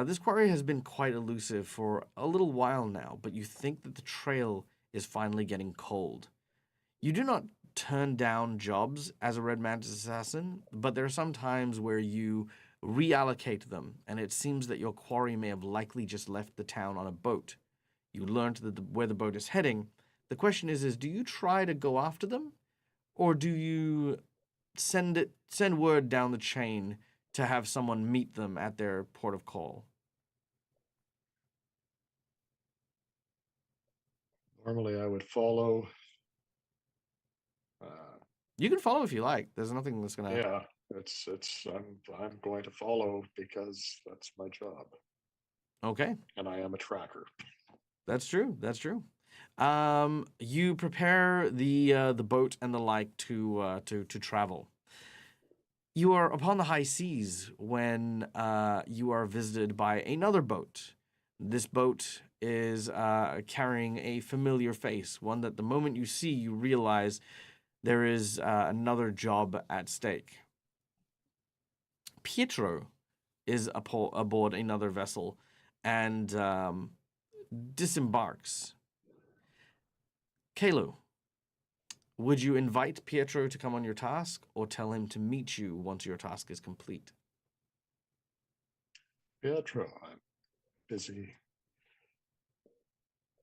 This quarry has been quite elusive for a little while now, but you think that the trail is finally getting cold. You do not turn down jobs as a Red Mantis assassin, but there are some times where you reallocate them, and it seems that your quarry may have likely just left the town on a boat. You learned where the boat is heading. The question is do you try to go after them, or do you send word down the chain to have someone meet them at their port of call? Normally, I would follow. You can follow if you like. There's nothing that's gonna. Yeah, I'm going to follow because that's my job. Okay. And I am a tracker. That's true. That's true. You prepare the boat and the like to travel. You are upon the high seas when you are visited by another boat. This boat is carrying a familiar face, one that the moment you see, you realize there is another job at stake. Pietro is aboard another vessel and disembarks. Kalu, would you invite Pietro to come on your task or tell him to meet you once your task is complete? Pietro, busy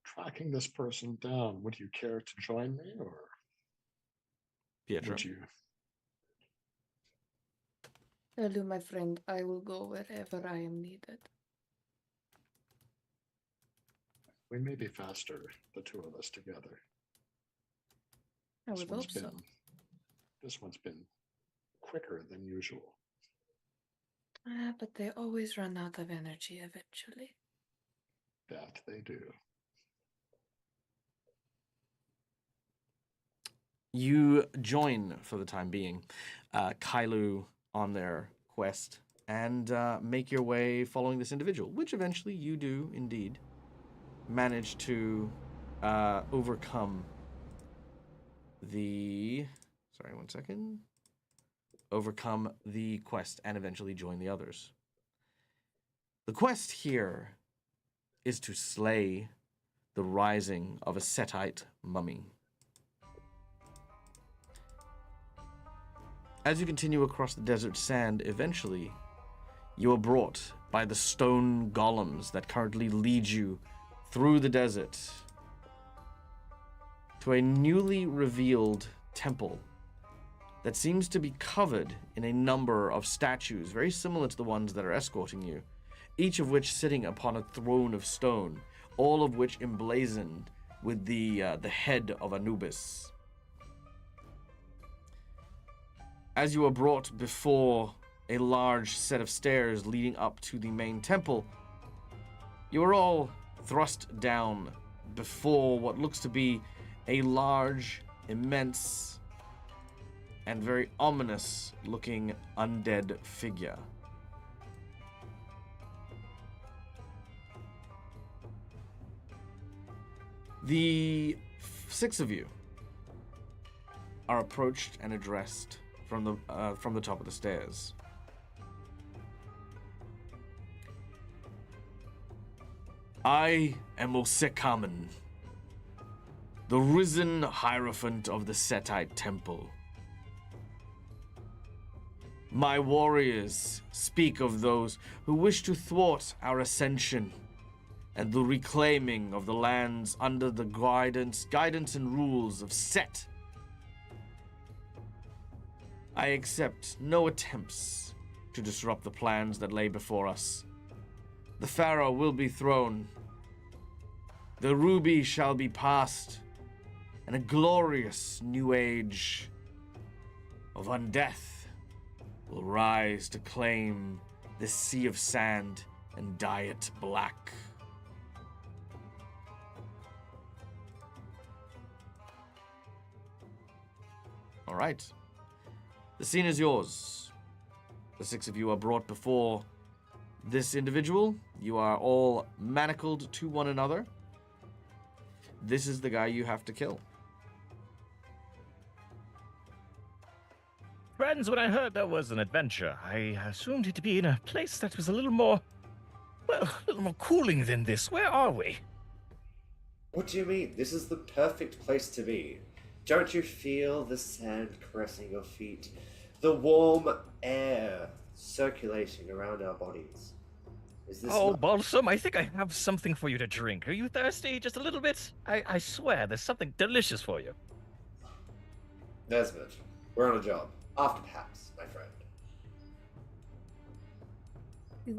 tracking this person down. Would you care to join me, or Pietro. would you? Hello, my friend. I will go wherever I am needed. We may be faster, the two of us together. I would hope so. This one's been quicker than usual. But they always run out of energy eventually. That they do. You join for the time being Kailu on their quest and make your way following this individual, which eventually you do indeed manage to overcome the. Sorry, 1 second. Overcome the quest and eventually join the others. The quest here is to slay the rising of a Setite mummy. As you continue across the desert sand, eventually, you are brought by the stone golems that currently lead you through the desert to a newly revealed temple that seems to be covered in a number of statues, very similar to the ones that are escorting you, each of which sitting upon a throne of stone, all of which emblazoned with the head of Anubis. As you are brought before a large set of stairs leading up to the main temple, you are all thrust down before what looks to be a large, immense, and very ominous looking undead figure. The six of you are approached and addressed from the top of the stairs. I am Osekamen, the risen Hierophant of the Setite Temple. My warriors speak of those who wish to thwart our ascension and the reclaiming of the lands under the guidance and rules of Set. I accept no attempts to disrupt the plans that lay before us. The Pharaoh will be thrown. The ruby shall be passed, and a glorious new age of undeath will rise to claim this sea of sand and dye it black. All right. The scene is yours. The six of you are brought before this individual. You are all manacled to one another. This is the guy you have to kill. Friends, when I heard there was an adventure, I assumed it to be in a place that was a little more, well, a little more cooling than this. Where are we? What do you mean? This is the perfect place to be. Don't you feel the sand caressing your feet? The warm air circulating around our bodies? Is this Oh, not... Balsam, I think I have something for you to drink. Are you thirsty? Just a little bit? I swear, there's something delicious for you. Desmond, we're on a job. After Paps, my friend.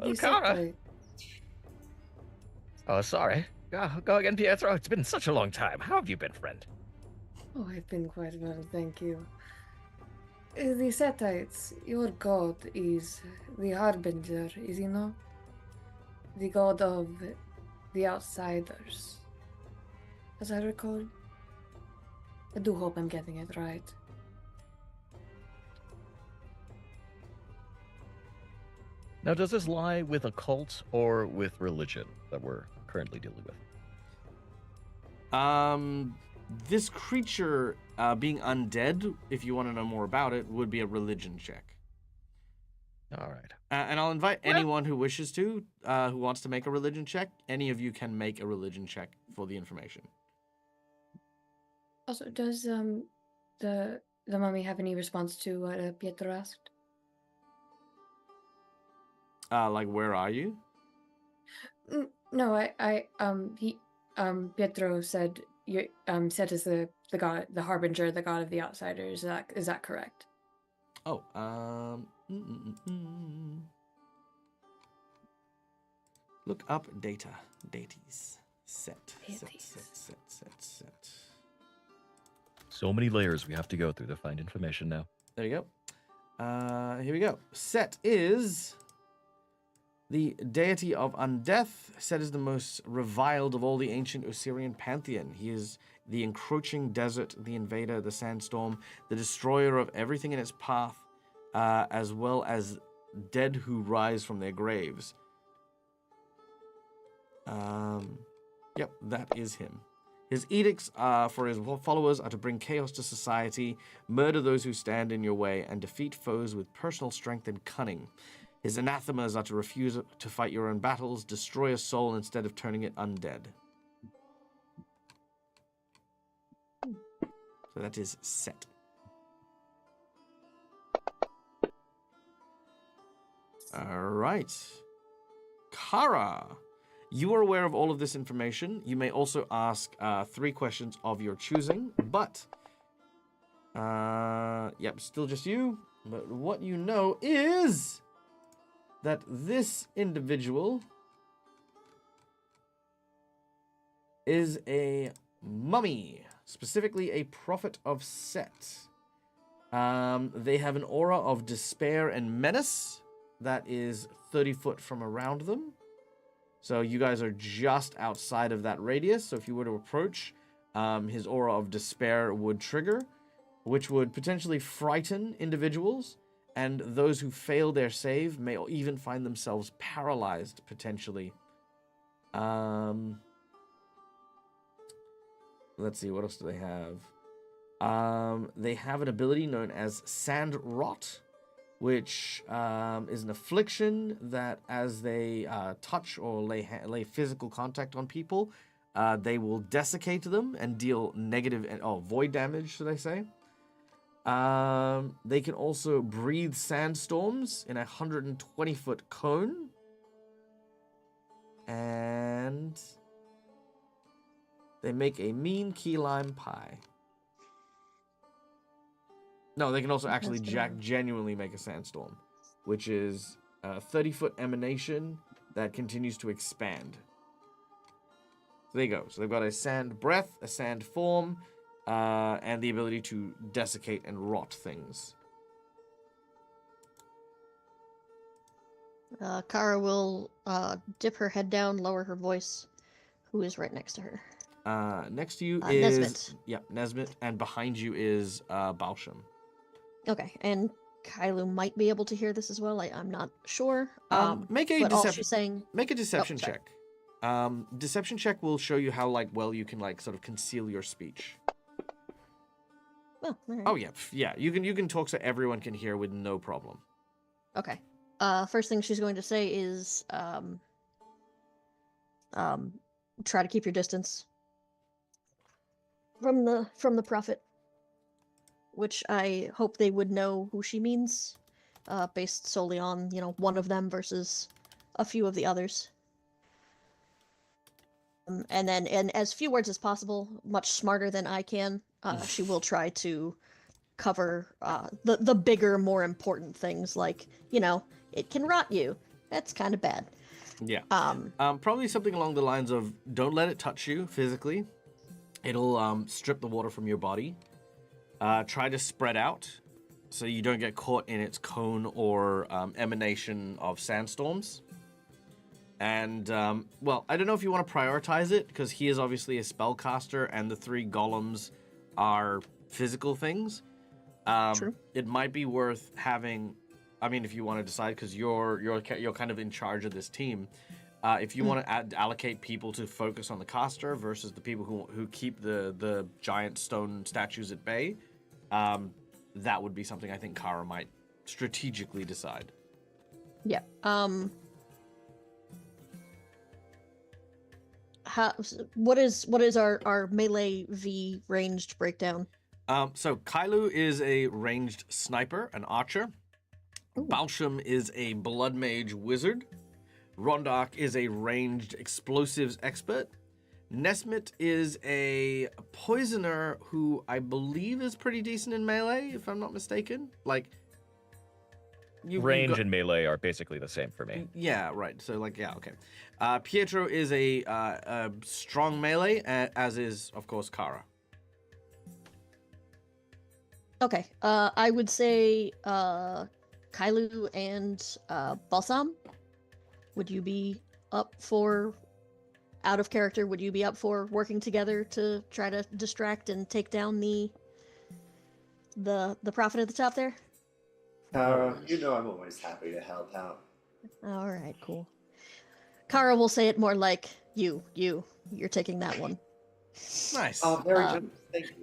Oh, They said Kara. that- Oh, sorry. Go again, Pietro. It's been such a long time. How have you been, friend? Oh, I've been quite well, thank you. The Setites, your god is the Harbinger, is he not? The god of the outsiders, as I recall. I do hope I'm getting it right. Now, does this lie with a cult or with religion that we're currently dealing with? This creature being undead, if you want to know more about it, would be a religion check. All right. And I'll invite anyone who wishes to, who wants to make a religion check. Any of you can make a religion check for the information. Also, does the mummy have any response to what Pietro asked? Like, where are you? No, Pietro said Set is the god, the harbinger, the god of the outsiders. Is that correct? Oh, look up data. Daties. Set. So many layers we have to go through to find information now. There you go. Here we go. Set is the deity of undeath. Set is the most reviled of all the ancient Osirian pantheon. He is the encroaching desert, the invader, the sandstorm, the destroyer of everything in its path, as well as dead who rise from their graves. Yep, that is him. His edicts for his followers are to bring chaos to society, murder those who stand in your way, and defeat foes with personal strength and cunning. His anathemas are to refuse to fight your own battles, destroy a soul instead of turning it undead. So that is Set. All right. Kara. You are aware of all of this information. You may also ask 3 questions of your choosing, but yep, still just you. But what you know is that this individual is a mummy, specifically a prophet of Set. They have an aura of despair and menace that is 30 foot from around them. So you guys are just outside of that radius. So if you were to approach, his aura of despair would trigger, which would potentially frighten individuals. And those who fail their save may even find themselves paralyzed, potentially. Let's see, what else do they have? They have an ability known as Sand Rot, which is an affliction that as they touch or lay physical contact on people, they will desiccate them and deal negative void damage, should I say. They can also breathe sandstorms in a 120-foot cone. And they make a mean key lime pie. No, they can also actually genuinely make a sandstorm, which is a 30-foot emanation that continues to expand. So there you go. So they've got a sand breath, a sand form, and the ability to desiccate and rot things. Kara will dip her head down, lower her voice. Who is right next to her? Next to you is... Nesmith. Yep, Nesmith. And behind you is Balsham. Okay, and Kailu might be able to hear this as well. I'm not sure. Make a but all deception. she's saying. Make a deception sorry. check. Deception check will show you how well you can sort of conceal your speech. Oh, all right. Oh yeah. You can talk so everyone can hear with no problem. Okay. First thing she's going to say is try to keep your distance from the prophet, which I hope they would know who she means, based solely on one of them versus a few of the others. And then in as few words as possible, much smarter than I can, she will try to cover the bigger, more important things, like it can rot you. That's kind of bad. Yeah. Probably something along the lines of, don't let it touch you physically. It'll strip the water from your body. Try to spread out so you don't get caught in its cone or emanation of sandstorms. And, well, I don't know if you want to prioritize it, because he is obviously a spellcaster, and the 3 golems are physical things. True. It might be worth having, I mean, if you want to decide, because you're kind of in charge of this team. If you want to allocate people to focus on the caster versus the people who keep the giant stone statues at bay, that would be something I think Kara might strategically decide. Yeah. What is our melee V ranged breakdown? So Kailu is a ranged sniper, an archer. Ooh. Balsham is a blood mage wizard. Rondark is a ranged explosives expert. Nesmith is a poisoner who I believe is pretty decent in melee, if I'm not mistaken. Like, you've Range got- and melee are basically the same for me. Yeah, right. So, like, yeah, okay. Pietro is a strong melee, as is, of course, Kara. Okay. I would say Kailu and Balsam. Would you be up for out of character? Would you be up for working together to try to distract and take down the prophet at the top there? Tara, you know I'm always happy to help out. All right, cool. Kara will say it more like you're taking that one. Nice. Oh, very good. Thank you.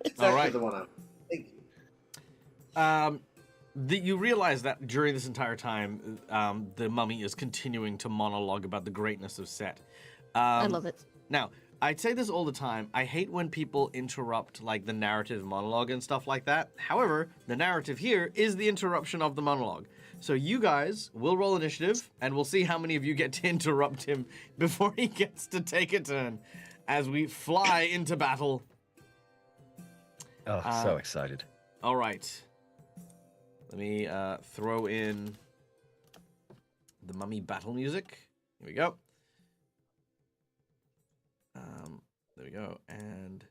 Exactly All right. the one I'm. Thank you. You realize that during this entire time, the mummy is continuing to monologue about the greatness of Set. I love it. Now, I say this all the time. I hate when people interrupt like the narrative monologue and stuff like that. However, the narrative here is the interruption of the monologue. So you guys will roll initiative, and we'll see how many of you get to interrupt him before he gets to take a turn as we fly into battle. Oh, so excited. All right. Let me throw in the mummy battle music. Here we go. There we go. And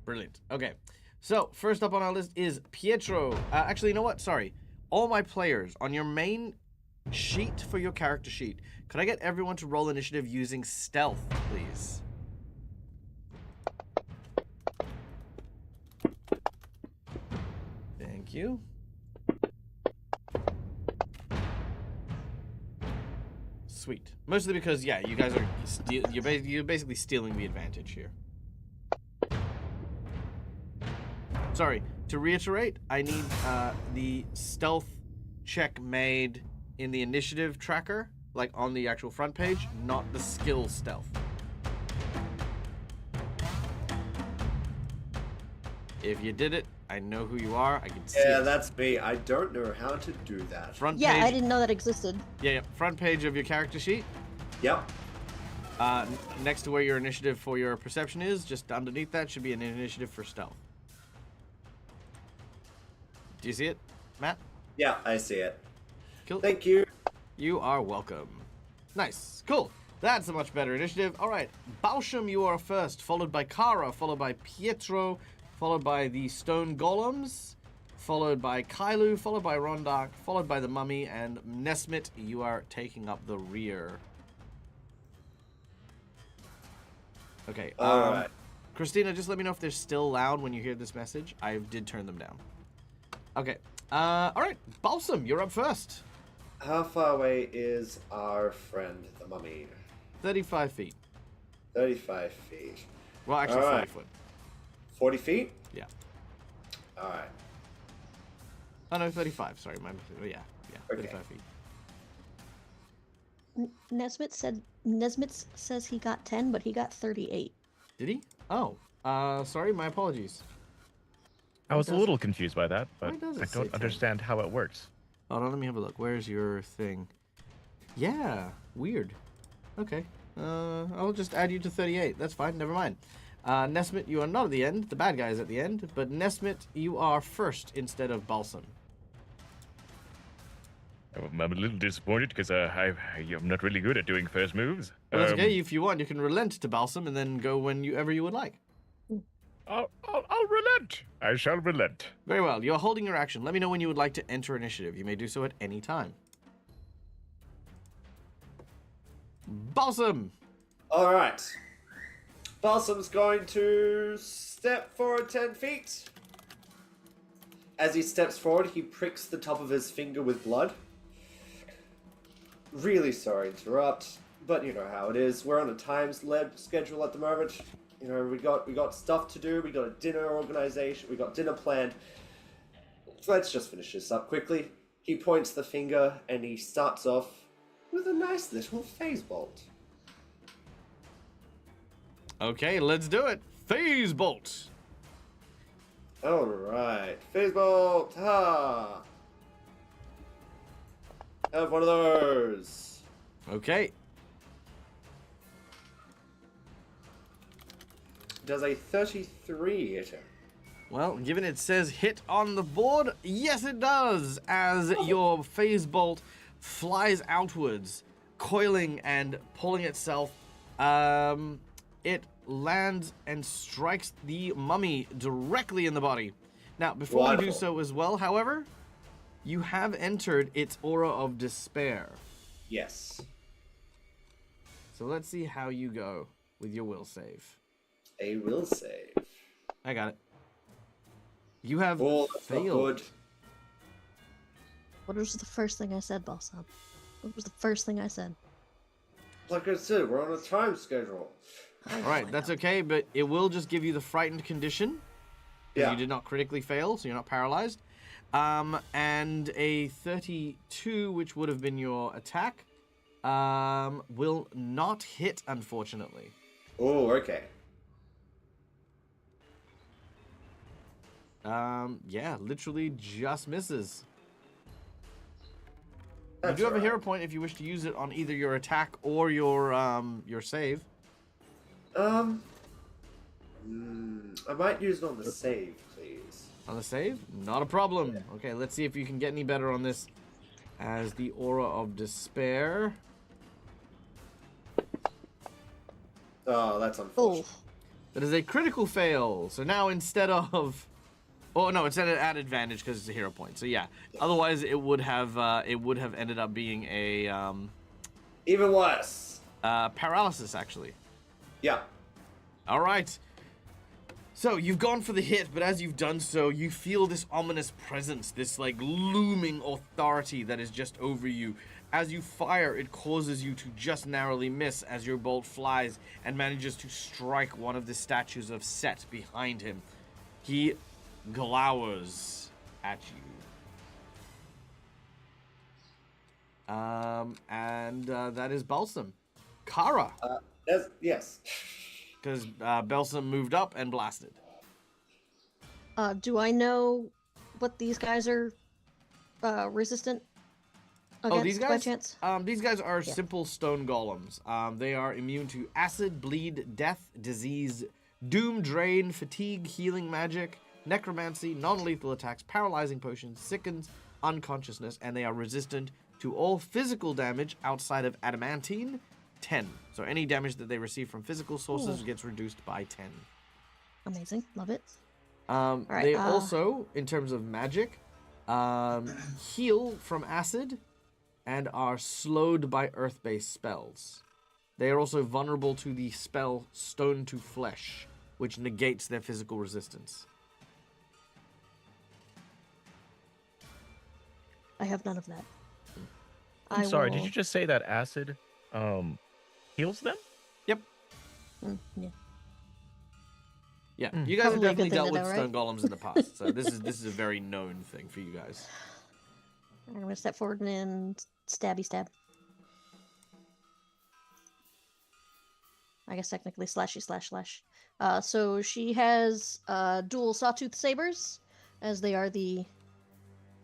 brilliant. Okay. So first up on our list is Pietro. Actually, you know what? Sorry. All my players on your main sheet for your character sheet. Could I get everyone to roll initiative using stealth, please? Thank you. Sweet. Mostly because, yeah, you guys are you're basically stealing the advantage here. Sorry, to reiterate, I need the stealth check made in the initiative tracker, like on the actual front page, not the skill stealth. If you did it, I know who you are. I can see Yeah, it. that's me. I don't know how to do that. Front Yeah, page. I didn't know that existed. Yeah, front page of your character sheet. Yep. Next to where your initiative for your perception is, just underneath that should be an initiative for stealth. Do you see it, Matt? Yeah, I see it. Cool. Thank you. You are welcome. Nice. Cool. That's a much better initiative. All right. Balsham, you are first, followed by Kara, followed by Pietro, followed by the stone golems, followed by Kailu, followed by Rondark, followed by the mummy, and Nesmith, you are taking up the rear. Okay. All right. Christina, just let me know if they're still loud when you hear this message. I did turn them down. Okay. All right. Balsam, you're up first. How far away is our friend, the mummy? 35 feet. 35 feet. Well, actually, All 40 right. foot. 40 feet? Yeah. All right. Oh, no, 35. Sorry. Yeah. Okay. 35 feet. Nesmith says he got 10, but he got 38. Did he? Oh. Sorry. My apologies. I was a does little confused by that, why but does it I say don't 10? understand how it works. Hold on. Let me have a look. Where's your thing? Yeah. Weird. Okay. I'll just add you to 38. That's fine. Never mind. Nesmith, you are not at the end. The bad guy is at the end. But Nesmith, you are first instead of Balsam. I'm a little disappointed because I'm not really good at doing first moves. Well, that's okay. If you want, you can relent to Balsam and then go whenever you would like. I'll relent. I shall relent. Very well. You're holding your action. Let me know when you would like to enter initiative. You may do so at any time. Balsam! All right. Balsam's going to step forward 10 feet. As he steps forward, he pricks the top of his finger with blood. Really sorry to interrupt, but you know how it is. We're on a time-led schedule at the moment. You know, we got stuff to do. We got a dinner organization. We got dinner planned. So let's just finish this up quickly. He points the finger and he starts off with a nice little phase bolt. Okay, let's do it. Phase bolt. All right, phase bolt. Ha. Have one of those. Okay. Does a 33 hit him? Well, given it says hit on the board, yes it does, as your phase bolt flies outwards, coiling and pulling itself. It lands and strikes the mummy directly in the body. Now, before we do Wonderful. so as well, however, you have entered its aura of despair. Yes. So let's see how you go with your will save. A will save. I got it. You have Oh, that's not failed. good. What was the first thing I said, boss? What was the first thing I said? Like I said, we're on a time schedule. I know, Alright, I that's know. okay, but it will just give you the frightened condition. Because Yeah. you did not critically fail, so you're not paralyzed. And a 32, which would have been your attack, will not hit, unfortunately. Oh, okay. Yeah, literally just misses. That's you do have a alright. hero point if you wish to use it on either your attack or your save. I might use it on the save, please. On the save? Not a problem. Okay, let's see if you can get any better on this. As the aura of despair. Oh, that's unfortunate. Oh, That is a critical fail. So now instead of... Oh, no, it's at advantage because it's a hero point. So yeah, otherwise it would have ended up being a Even worse. paralysis, actually. Yeah. All right. So you've gone for the hit, but as you've done so, you feel this ominous presence, this like looming authority that is just over you. As you fire, it causes you to just narrowly miss as your bolt flies and manages to strike one of the statues of Set behind him. He glowers at you. That is Balsam. Kara, Yes. because Balsam moved up and blasted. do I know what these guys are resistant against These by guys? chance? These guys are Yeah. simple stone golems. They are immune to acid, bleed, death, disease, doom, drain, fatigue, healing magic, necromancy, non-lethal attacks, paralyzing potions, sickens, unconsciousness, and they are resistant to all physical damage outside of adamantine, 10. So any damage that they receive from physical sources Ooh. gets reduced by 10. Amazing, love it. They also, in terms of magic, heal from acid and are slowed by earth-based spells. They are also vulnerable to the spell Stone to Flesh, which negates their physical resistance. I have none of that. I'm sorry, did will- you just say that acid heals them? Yep. Yeah. Yeah, Mm. you guys have Probably a definitely good thing dealt to with know, stone right? golems in the past, so this is a very known thing for you guys. I'm gonna step forward and stabby stab. I guess technically slashy slash slash. So she has dual sawtooth sabers, as they are the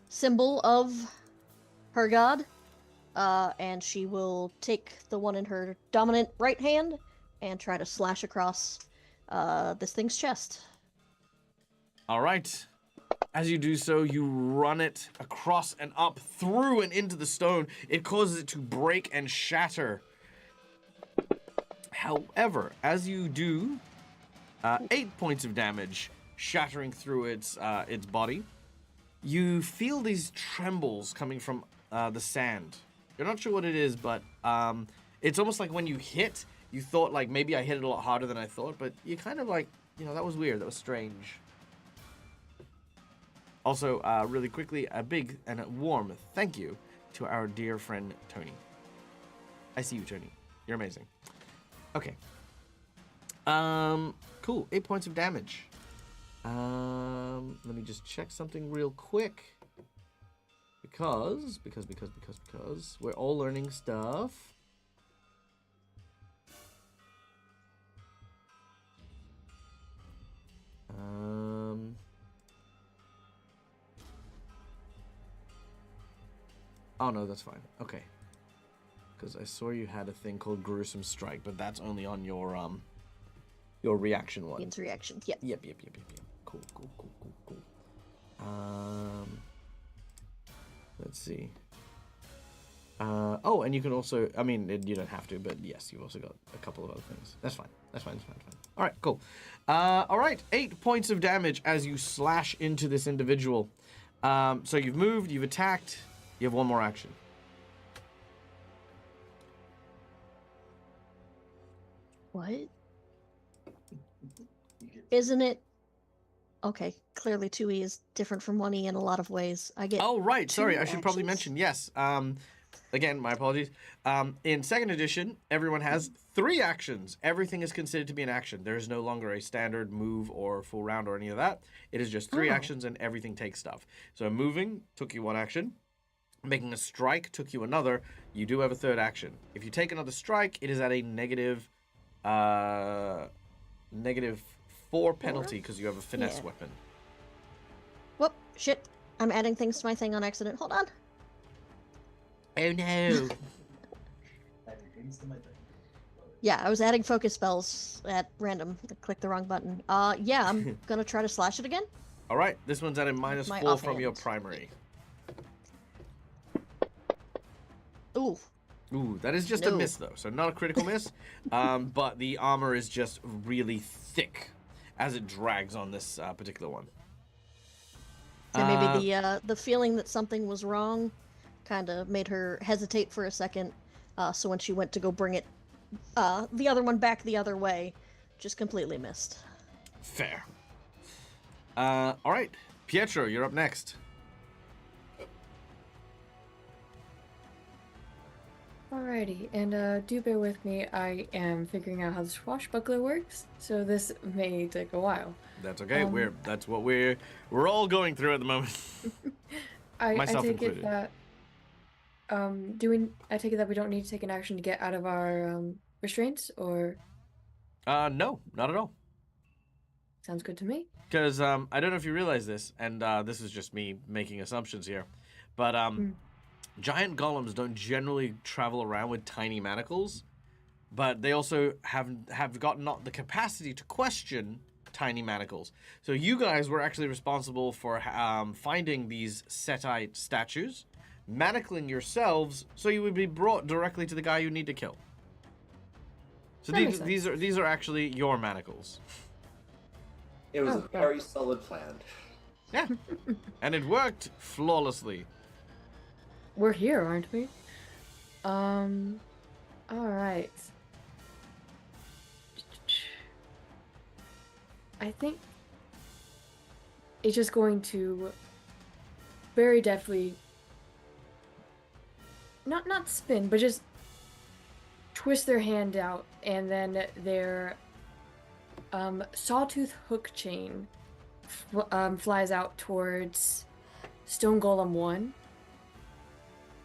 symbol of her god. And she will take the one in her dominant right hand and try to slash across this thing's chest. All right. As you do so, you run it across and up, through and into the stone. It causes it to break and shatter. However, as you do, 8 points of damage shattering through its body, you feel these trembles coming from the sand. You're not sure what it is, but it's almost like when you hit, you thought like maybe I hit it a lot harder than I thought, but you kind of like, that was weird, that was strange. Also, really quickly, a big and a warm thank you to our dear friend Tony. I see you, Tony. You're amazing. Okay. Cool. 8 points of damage. Let me just check something real quick. Because we're all learning stuff. Um, Oh no, that's fine. Okay. Because I saw you had a thing called gruesome strike, but that's only on your reaction one. Means reaction. Yep. Yep. Cool. Let's see. Oh, and you can also, I mean, you don't have to, but yes, you've also got a couple of other things. That's fine. All right, cool. All right, 8 points of damage as you slash into this individual. So you've moved, you've attacked, you have one more action. What? Isn't it? Okay, clearly 2E is different from 1E in a lot of ways. I get. Oh, right. Sorry, I two should probably actions? mention, yes. Again, my apologies. In second edition, everyone has 3 actions. Everything is considered to be an action. There is no longer a standard move or full round or any of that. It is just 3 Oh. actions and everything takes stuff. So moving took you 1 action. Making a strike took you another. You do have a 3rd action. If you take another strike, it is at a -4 penalty because you have a finesse Yeah. weapon. Whoop! Shit! I'm adding things to my thing on accident. Hold on. Oh no. Yeah, I was adding focus spells at random. I clicked the wrong button. Yeah, I'm gonna try to slash it again. All right, this one's at a My -4 from your offhand. primary. Ooh. Ooh, that is just a No. miss though, so not a critical miss. But the armor is just really thick as it drags on this particular one. And maybe the feeling that something was wrong kind of made her hesitate for a second. So when she went to go bring it, the other one back the other way, just completely missed. Fair. All right, Pietro, you're up next. Alrighty, and do bear with me. I am figuring out how the swashbuckler works, so this may take a while. That's okay. Um, That's what we're all going through at the moment. I Myself take included. it that I take it that we don't need to take an action to get out of our restraints, or No, not at all. sounds good to me. Because I don't know if you realize this, and this is just me making assumptions here, but giant golems don't generally travel around with tiny manacles, but they also have got not the capacity to question tiny manacles. So you guys were actually responsible for finding these Setite statues, manacling yourselves, so you would be brought directly to the guy you need to kill. So That makes these are actually your manacles. It was Oh, a God. very solid plan. Yeah, and it worked flawlessly. We're here, aren't we? Alright. I think it's just going to very deftly not spin, but just twist their hand out, and then their sawtooth hook chain flies out towards Stone Golem 1.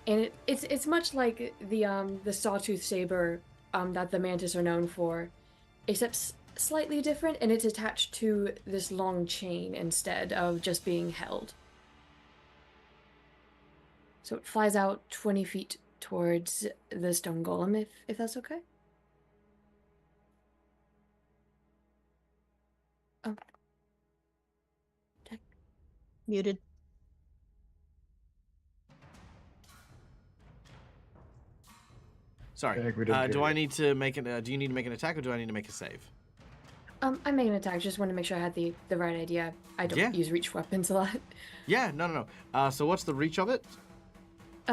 And it's much like the sawtooth saber that the mantis are known for, except slightly different, and it's attached to this long chain instead of just being held. So it flies out 20 feet towards the stone golem, if that's okay. Oh. Muted. Sorry. Dag, we didn't hear Do I you. need to make an? Do you need to make an attack, or do I need to make a save? I made an attack. Just wanted to make sure I had the right idea. I don't Yeah. use reach weapons a lot. Yeah, no. So what's the reach of it?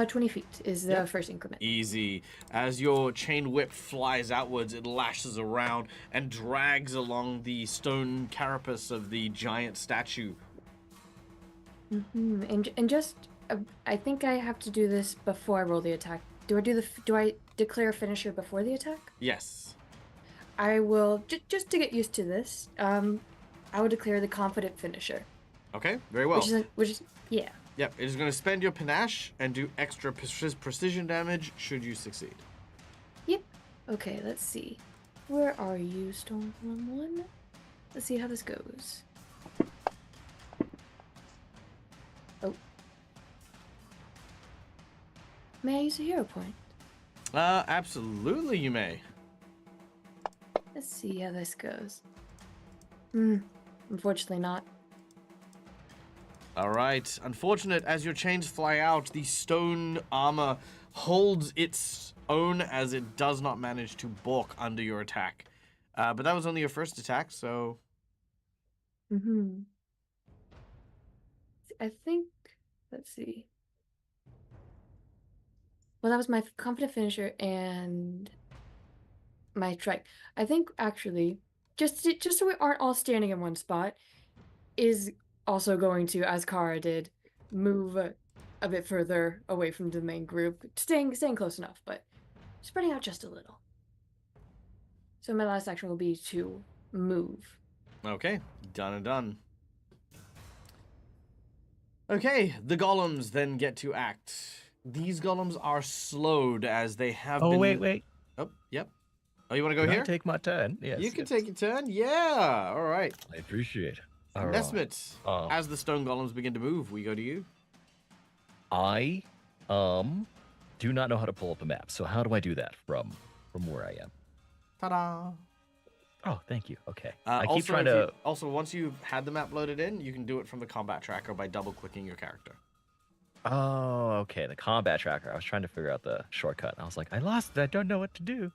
20 feet is the Yep. first increment. Easy. As your chain whip flies outwards, it lashes around and drags along the stone carapace of the giant statue. And just, I think I have to do this before I roll the attack. Do I declare a finisher before the attack? Yes. I will just to get used to this. I will declare the confident finisher, Okay. Very well. which is yeah. Yep. It is going to spend your panache and do extra precision damage should you succeed. Yep. Okay, let's see. Where are you, Stone Golem 1? Let's see how this goes. Oh. May I use a hero point? Absolutely, you may. Let's see how this goes. Unfortunately not. All right. Unfortunate, as your chains fly out, the stone armor holds its own as it does not manage to balk under your attack. But that was only your first attack, so... I think, let's see. Well, that was my confident finisher and my strike. I think actually, just so we aren't all standing in one spot, is also going to, as Kara did, move a bit further away from the main group, staying close enough, but spreading out just a little. So my last action will be to move. Okay, done and done. Okay, the golems then get to act. These golems are slowed as they have been... Oh, wait. Oh, yep. Oh, you want to go Can here? I take my turn? Yes. You can yes. take your turn. Yeah, all right. I appreciate it. All right. Nesmith, as the stone golems begin to move, we go to you. I do not know how to pull up a map. So how do I do that from where I am? Ta-da! Oh, thank you. Okay. I keep trying to. Also, once you've had the map loaded in, you can do it from the combat tracker by double-clicking your character. Oh, okay. The combat tracker. I was trying to figure out the shortcut. I was like, I lost it. I don't know what to do.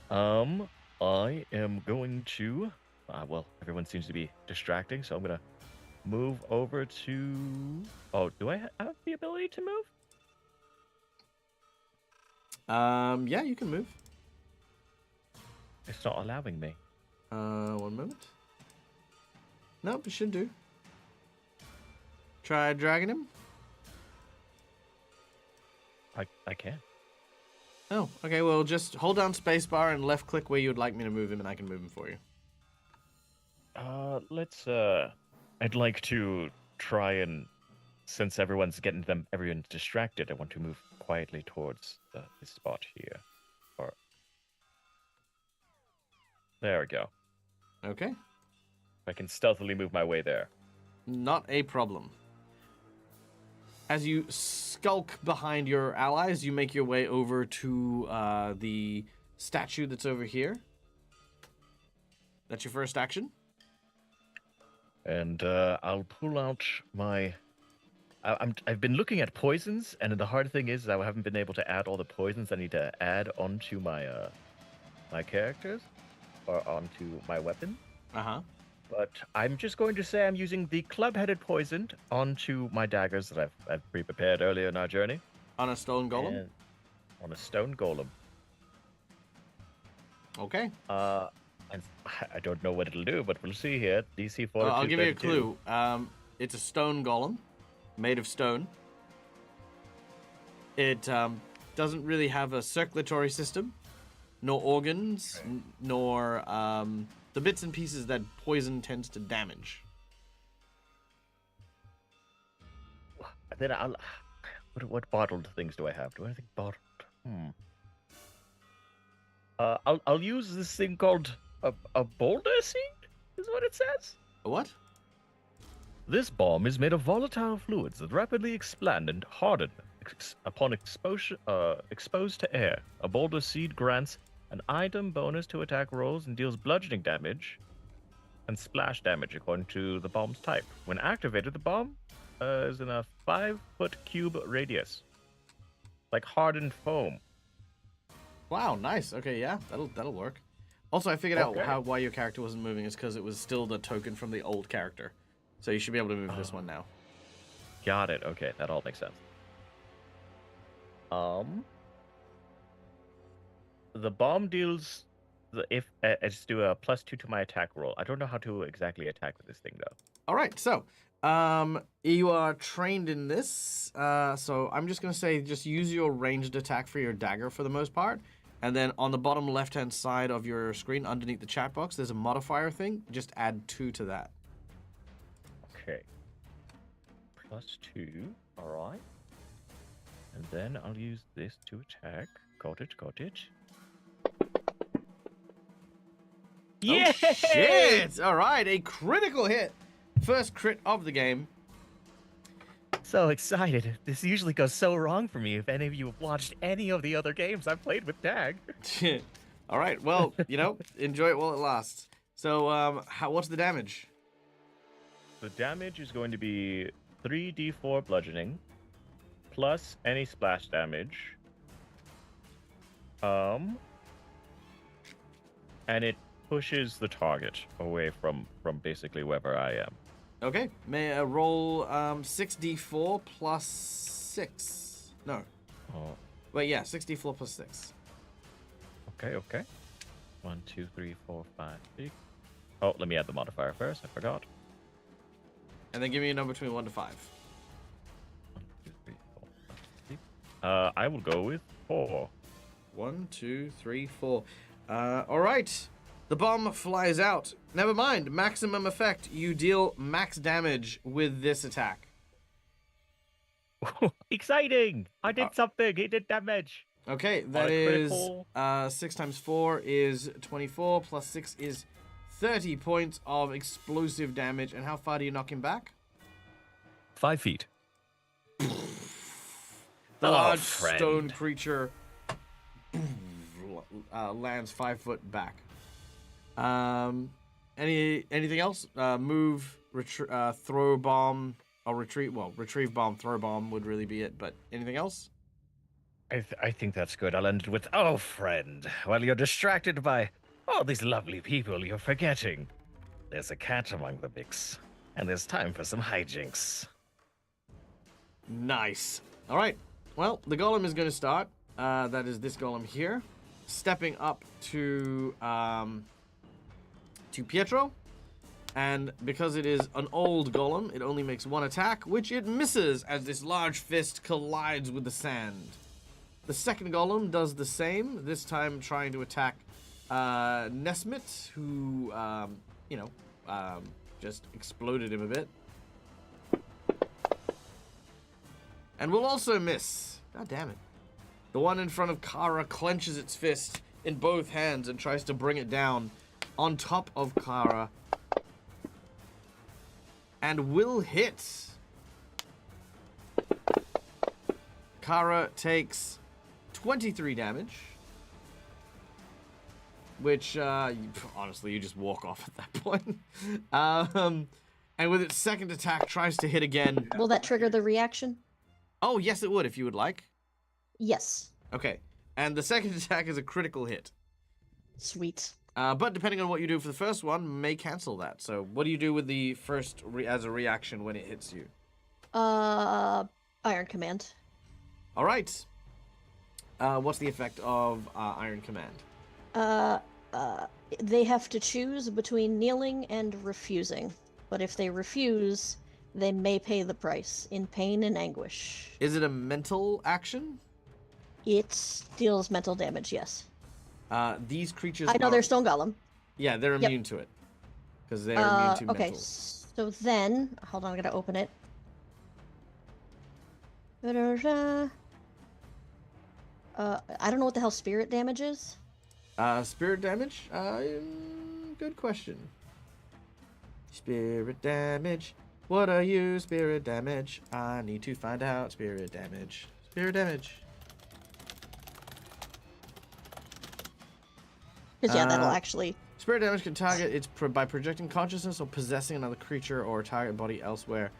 I am going to. Well, everyone seems to be distracting, so I'm gonna move over to. Oh, do I have the ability to move? Yeah, you can move. It's not allowing me. 1 moment. Nope, it should do. Try dragging him. I can. Oh, okay, well, just hold down spacebar and left click where you would like me to move him, and I can move him for you. Let's, I'd like to try and, since everyone's distracted, I want to move quietly towards this spot here. Or, there we go. Okay. I can stealthily move my way there. Not a problem. As you skulk behind your allies, you make your way over to the statue that's over here. That's your first action. And I'll pull out my. I've been looking at poisons, and the hard thing is I haven't been able to add all the poisons I need to add onto my my characters or onto my weapon. But I'm just going to say I'm using the club-headed poison onto my daggers that I've pre-prepared earlier in our journey. On a stone golem? And on a stone golem. Okay. I don't know what it'll do, but we'll see here. DC 42. I'll give you a clue. It's a stone golem, made of stone. It doesn't really have a circulatory system, nor organs, nor the bits and pieces that poison tends to damage. Then what bottled things do I have? Do I think bottled? I'll use this thing called a boulder seed, is what it says. A what? This bomb is made of volatile fluids that rapidly expand and harden upon exposed to air. A boulder seed grants an item bonus to attack rolls and deals bludgeoning damage and splash damage according to the bomb's type. When activated, the bomb is in a 5-foot cube radius, like hardened foam. Wow, nice. Okay, yeah, that'll work. Also, I figured out why your character wasn't moving is because it was still the token from the old character. So you should be able to move this one now. Got it. Okay, that all makes sense. The bomb deals I just do a +2 to my attack roll. I don't know how to exactly attack with this thing though. All right, so you are trained in this. So I'm just gonna say just use your ranged attack for your dagger for the most part. And then on the bottom left-hand side of your screen, underneath the chat box, there's a modifier thing. Just add 2 to that. Okay. +2. All right. And then I'll use this to attack. Got it. Yeah! Oh, shit! All right, a critical hit. First crit of the game. So excited. This usually goes so wrong for me if any of you have watched any of the other games I've played with Tag. All right. Well, enjoy it while it lasts. So, what's the damage? The damage is going to be 3d4 bludgeoning, plus any splash damage. And it pushes the target away from basically wherever I am. Okay. May I roll 6d4 plus 6? No. Oh, Wait, yeah, 6d4 plus 6. okay. 1, 2, 3, 4, 5, 6. Oh, let me add the modifier first. I forgot. And then give me a number between 1 to 5. 1, 2, 3, 4, 5, 6. I will go with 4. 1, 2, 3, 4. All right. The bomb flies out. Never mind. Maximum effect. You deal max damage with this attack. Exciting! I did something. It did damage. Okay, On that a is critical. 6 times 4 is 24, plus 6 is 30 points of explosive damage. And how far do you knock him back? 5 feet. The Oh, large friend. stone creature lands 5 foot back. Anything else? Move, throw bomb, or retreat. Well, retrieve bomb, throw bomb would really be it. But anything else? I think that's good. I'll end it with, oh, friend. While you're distracted by all these lovely people you're forgetting, there's a cat among the mix, and there's time for some hijinks. Nice. All right. Well, the golem is going to start. That is this golem here, stepping up to Pietro. And because it is an old golem, it only makes 1 attack, which it misses as this large fist collides with the sand. The second golem does the same, this time trying to attack Nesmith, who, just exploded him a bit. And will also miss. God damn it. The one in front of Kara clenches its fist in both hands and tries to bring it down on top of Kara. And will hit. Kara takes 23 damage. Which, honestly, you just walk off at that point. And with its second attack, tries to hit again. Will that trigger the reaction? Oh, yes, it would, if you would like. Yes. Okay. And the second attack is a critical hit. Sweet. But depending on what you do for the first one, may cancel that. So what do you do with the first as a reaction when it hits you? Iron Command. All right. What's the effect of Iron Command? They have to choose between kneeling and refusing. But if they refuse, they may pay the price in pain and anguish. Is it a mental action? It deals mental damage, yes. These creatures I know they're Stone Golem. Yeah, they're immune to it. Because they're immune to okay, mental. so then... Hold on, I'm gonna open it. I don't know what the hell spirit damage is. Spirit damage? Good question. Spirit damage. What are you, spirit damage? I need to find out spirit damage. Spirit damage. Because, yeah, that'll actually... Spirit damage can target it by projecting consciousness or possessing another creature or target body elsewhere.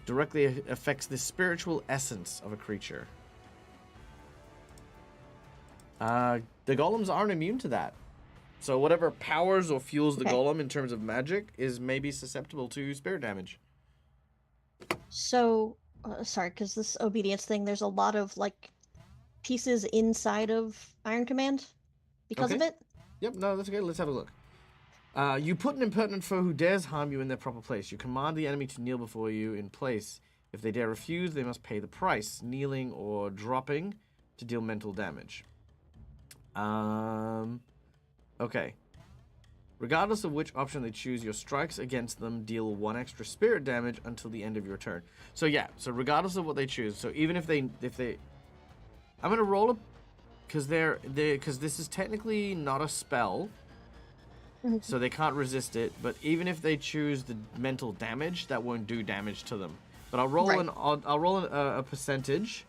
Directly affects the spiritual essence of a creature. The golems aren't immune to that. So whatever powers or fuels the golem in terms of magic is maybe susceptible to spirit damage. So, sorry, because this obedience thing, there's a lot of, like, pieces inside of Iron Command because of it. Yep, no, that's okay. Let's have a look. You put an impertinent foe who dares harm you in their proper place. You command the enemy to kneel before you in place. If they dare refuse, they must pay the price, kneeling or dropping, to deal mental damage. Okay. Regardless of which option they choose, your strikes against them deal 1 extra spirit damage until the end of your turn. So yeah, so regardless of what they choose, so even if they I'm gonna roll it because because this is technically not a spell. Mhm. so they can't resist it. But even if they choose the mental damage, that won't do damage to them. But I'll roll Right. I'll roll a percentage.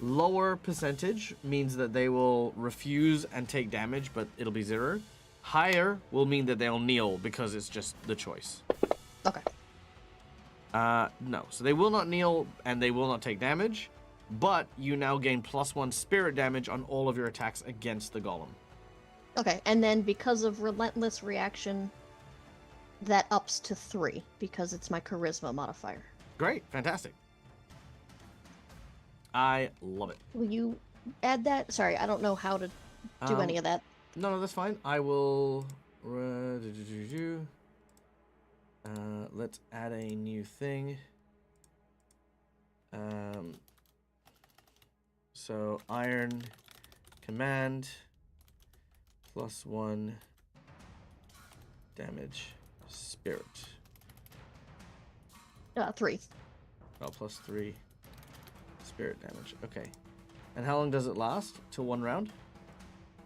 Lower percentage means that they will refuse and take damage, but it'll be 0. Higher will mean that they'll kneel because it's just the choice. Okay. No. So they will not kneel and they will not take damage, but you now gain +1 spirit damage on all of your attacks against the golem. Okay, and then because of relentless reaction, that ups to 3 because it's my charisma modifier. Great. Fantastic. I love it. Will you add that? Sorry, I don't know how to do any of that. No, that's fine. I will. Let's add a new thing. So Iron Command +1 damage spirit. 3. Oh, +3 spirit damage. Okay. And how long does it last? Till 1 round?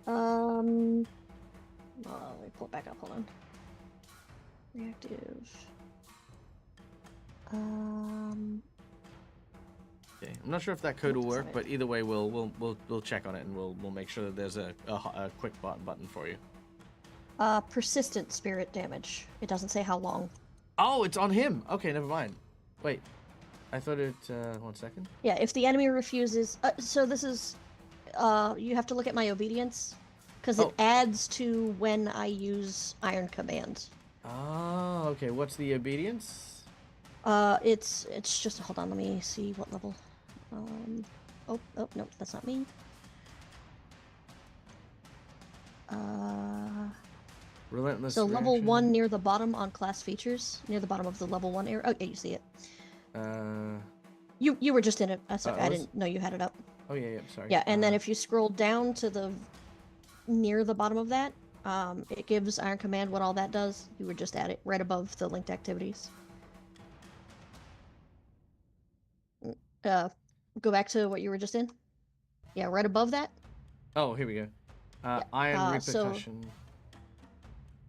Let me pull it back up. Hold on. Reactive. Okay. I'm not sure if that code will That's work, right. but either way, we'll check on it and we'll make sure that there's a quick button for you. Persistent spirit damage. It doesn't say how long. Oh, it's on him. Okay, never mind. Wait, I thought it. 1 second. Yeah, if the enemy refuses. So this is. You have to look at my obedience, because Oh. it adds to when I use Iron Command. Oh, okay. What's the obedience? It's just. Hold on, let me see what level. Oh no, that's not me. Relentless. So level reaction. 1 near the bottom on class features, near the bottom of the level 1 area. Oh, yeah, you see it. You were just in it. That's okay. I I was? didn't know you had it up. Oh yeah. Sorry. Yeah, and then if you scroll down to the near the bottom of that, it gives Iron Command what all that does. You were just at it, right above the linked activities. Go back to what you were just in. Yeah, right above that. Oh, here we go. Yeah, Iron so- repercussion.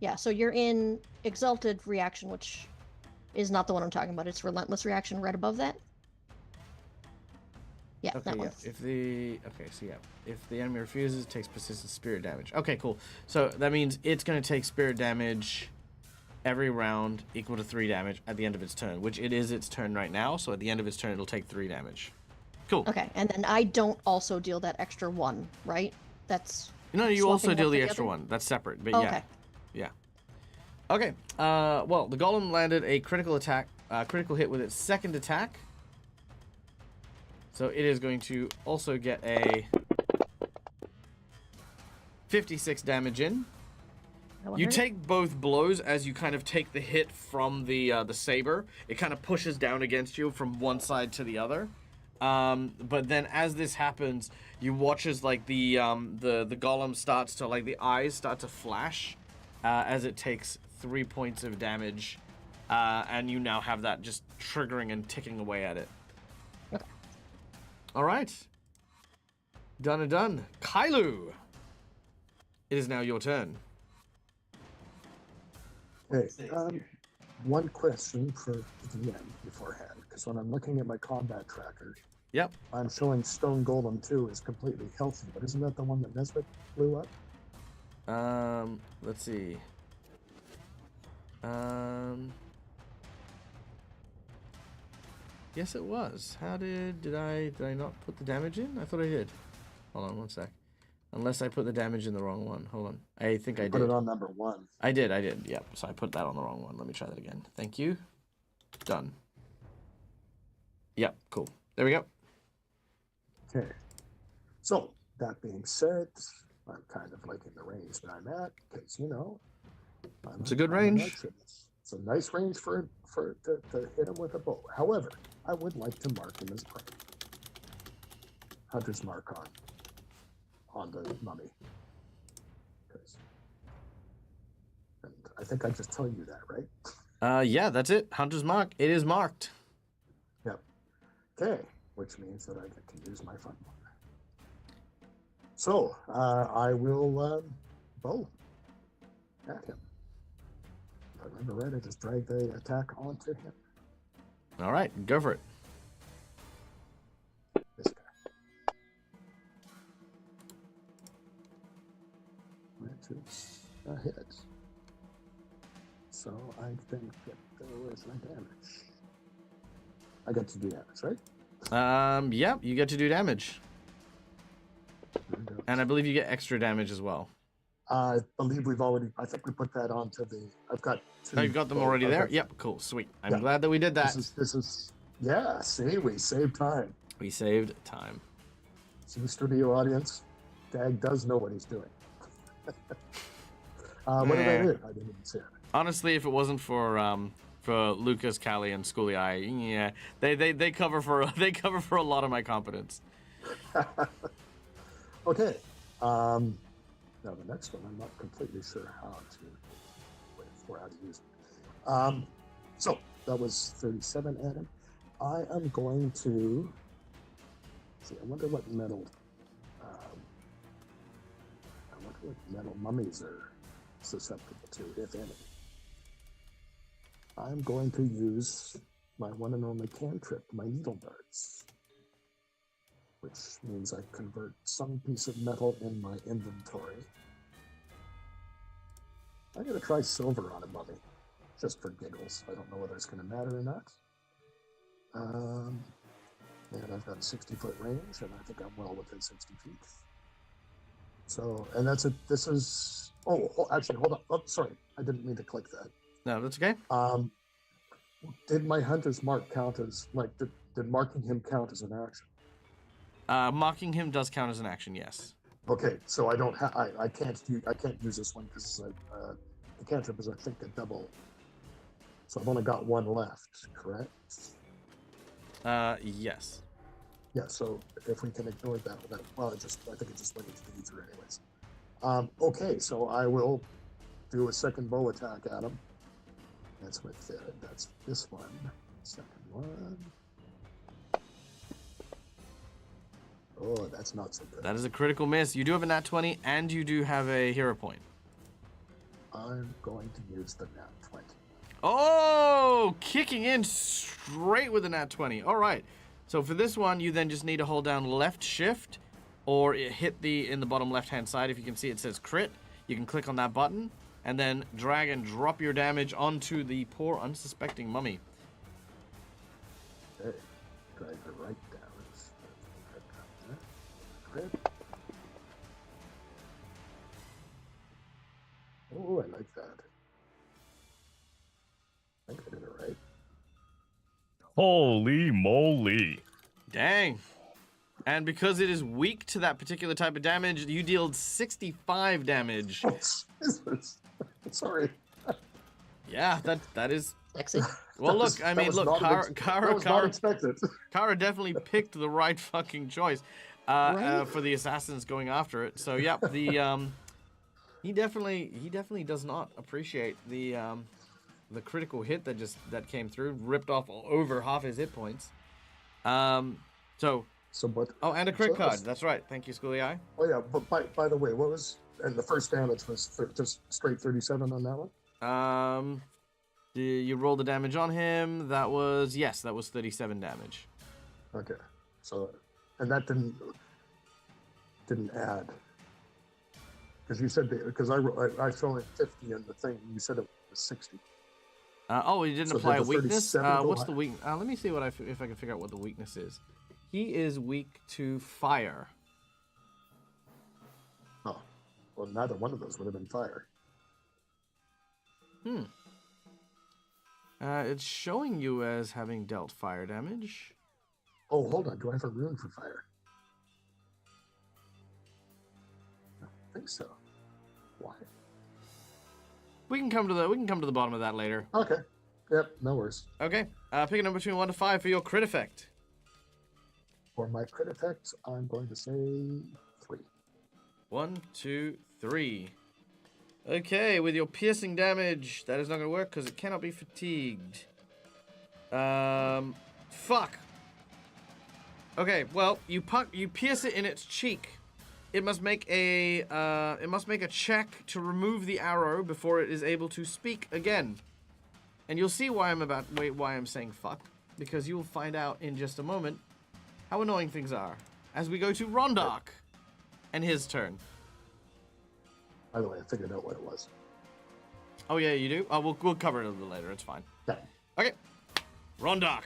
Yeah, so you're in Exalted Reaction, which is not the one I'm talking about. It's Relentless Reaction right above that. Yeah, Okay, that yeah. one. If the enemy refuses, it takes persistent spirit damage. Okay, cool. So that means it's going to take spirit damage every round equal to 3 damage at the end of its turn, which it is its turn right now. So at the end of its turn, it'll take 3 damage. Cool. Okay, and then I don't also deal that extra 1, right? That's No, you swapping also one deal for the the extra other? 1. That's separate, but Oh, yeah. okay. Yeah. Okay. Well, the golem landed a critical hit with its second attack. So it is going to also get a 56 damage in. That one You hurt? take both blows as you kind of take the hit from the saber. It kind of pushes down against you from one side to the other. But then as this happens, you watch as like the golem starts to, like, the eyes start to flash as it takes 3 points of damage, and you now have that just triggering and ticking away at it. Okay. All right. Done and done. Kailu, it is now your turn. Hey, one question for the end beforehand, because when I'm looking at my combat tracker, Yep. I'm showing Stone Golem 2 is completely healthy, but isn't that the one that Nesbitt blew up? Let's see. Yes, it was. How did I not put the damage in? I thought I did. Hold on 1 sec. Unless I put the damage in the wrong one. Hold on. I think I Put did. it on number 1. I did. Yep. So I put that on the wrong one. Let me try that again. Thank you. Done. Yep. Cool. There we go. Okay. So, that being said, I'm kind of liking the range that I'm at, because, It's a good I'm range. archer. It's a nice range to hit him with a bow. However, I would like to mark him as prey. Hunter's mark on the mummy. And I think I just told you that, right? Yeah, that's it. Hunter's mark. It is marked. Yep. Okay, which means that I get to use my fun one. So, I will bow at him. I remember right, I just drag the attack onto him. All right, go for it. This guy. Which is a hit. So I think that where's my damage? I get to do damage, right? Yeah, you get to do damage. And I believe you get extra damage as well. I believe we've already. I think we put that onto the. I've got two. Oh, you've got them already I've there? got- Yep, cool, sweet. I'm Yeah. glad that we did that. This is. Yeah. See, we saved time. We saved time. See, studio audience, Dag does know what he's doing. What did I Nah. do? I didn't even see it. Honestly, if it wasn't for Lucas, Callie, and Schoolie Eye, yeah, they cover for they cover for a lot of my competence. Okay. Now the next one, I'm not completely sure how to use it. So that was 37, Adam. I am going to see. I wonder what metal. I wonder what metal mummies are susceptible to, if any. I'm going to use my one and only cantrip, my needle darts, which means I convert some piece of metal in my inventory. I'm going to try silver on a mummy, just for giggles. I don't know whether it's going to matter or not. And I've got a 60-foot range, and I think I'm well within 60 feet. So, and that's it. This is. Actually, hold on. Oh, sorry, I didn't mean to click that. No, that's okay. Did my hunter's mark count as did marking him count as an action? Mocking him does count as an action, yes. Okay, so I don't have. I can't use this one because the cantrip is, I think, a double. So I've only got one left, correct? Yes. Yeah. So if we can ignore that, I think it just went into the ether anyways. Okay, so I will do a second bow attack at him. That's this one. Second one. Oh, that's not so good. That is a critical miss. You do have a nat 20, and you do have a hero point. I'm going to use the nat 20. Oh, kicking in straight with a nat 20. All right. So for this one, you then just need to hold down left shift, or hit in the bottom left-hand side. If you can see, it says crit. You can click on that button, and then drag and drop your damage onto the poor unsuspecting mummy. Okay, drag the right down. Crit. Oh, I like that. I think I did it right. Holy moly. Dang. And because it is weak to that particular type of damage, you deal 65 damage. Oh, Jesus. Sorry. Yeah, that is. Sexy. Well, That look, was- I that mean, was look, not Kara, that Kara, was not Kara, expected. Kara definitely picked the right fucking choice Right? for the assassins going after it. So, yeah, he definitely does not appreciate the critical hit that came through, ripped off over half his hit points. So what? Oh, and a crit So that card. was- That's right. Thank you, Schoolie Eye. Oh yeah, but by the way, what was? And the first damage was just straight 37 on that one. You rolled the damage on him. That was 37 damage. Okay, so and that didn't add because you said because I saw it 50 in the thing. You said it was 60. Oh, he didn't So apply did a the weakness. 37 go What's high? the weak? Let me see if I can figure out what the weakness is. He is weak to fire. Oh, well, neither one of those would have been fire. It's showing you as having dealt fire damage. Oh, hold on. Do I have a rune for fire? I don't think so. Why? We can come to the bottom of that later. Okay. Yep. No worries. Okay. Pick a number between 1 to 5 for your crit effect. For my crit effect, I'm going to say 3. 1, 2, 3. Okay, with your piercing damage, that is not going to work because it cannot be fatigued. Fuck. Okay, well, you pierce it in its cheek. It must make a check to remove the arrow before it is able to speak again. And you'll see why I'm saying fuck, because you will find out in just a moment how annoying things are as we go to Rondok and his turn. By the way, I figured out what it was. Oh yeah, you do? Oh, we'll cover it a little later. It's fine. Yeah. Okay. Rondok.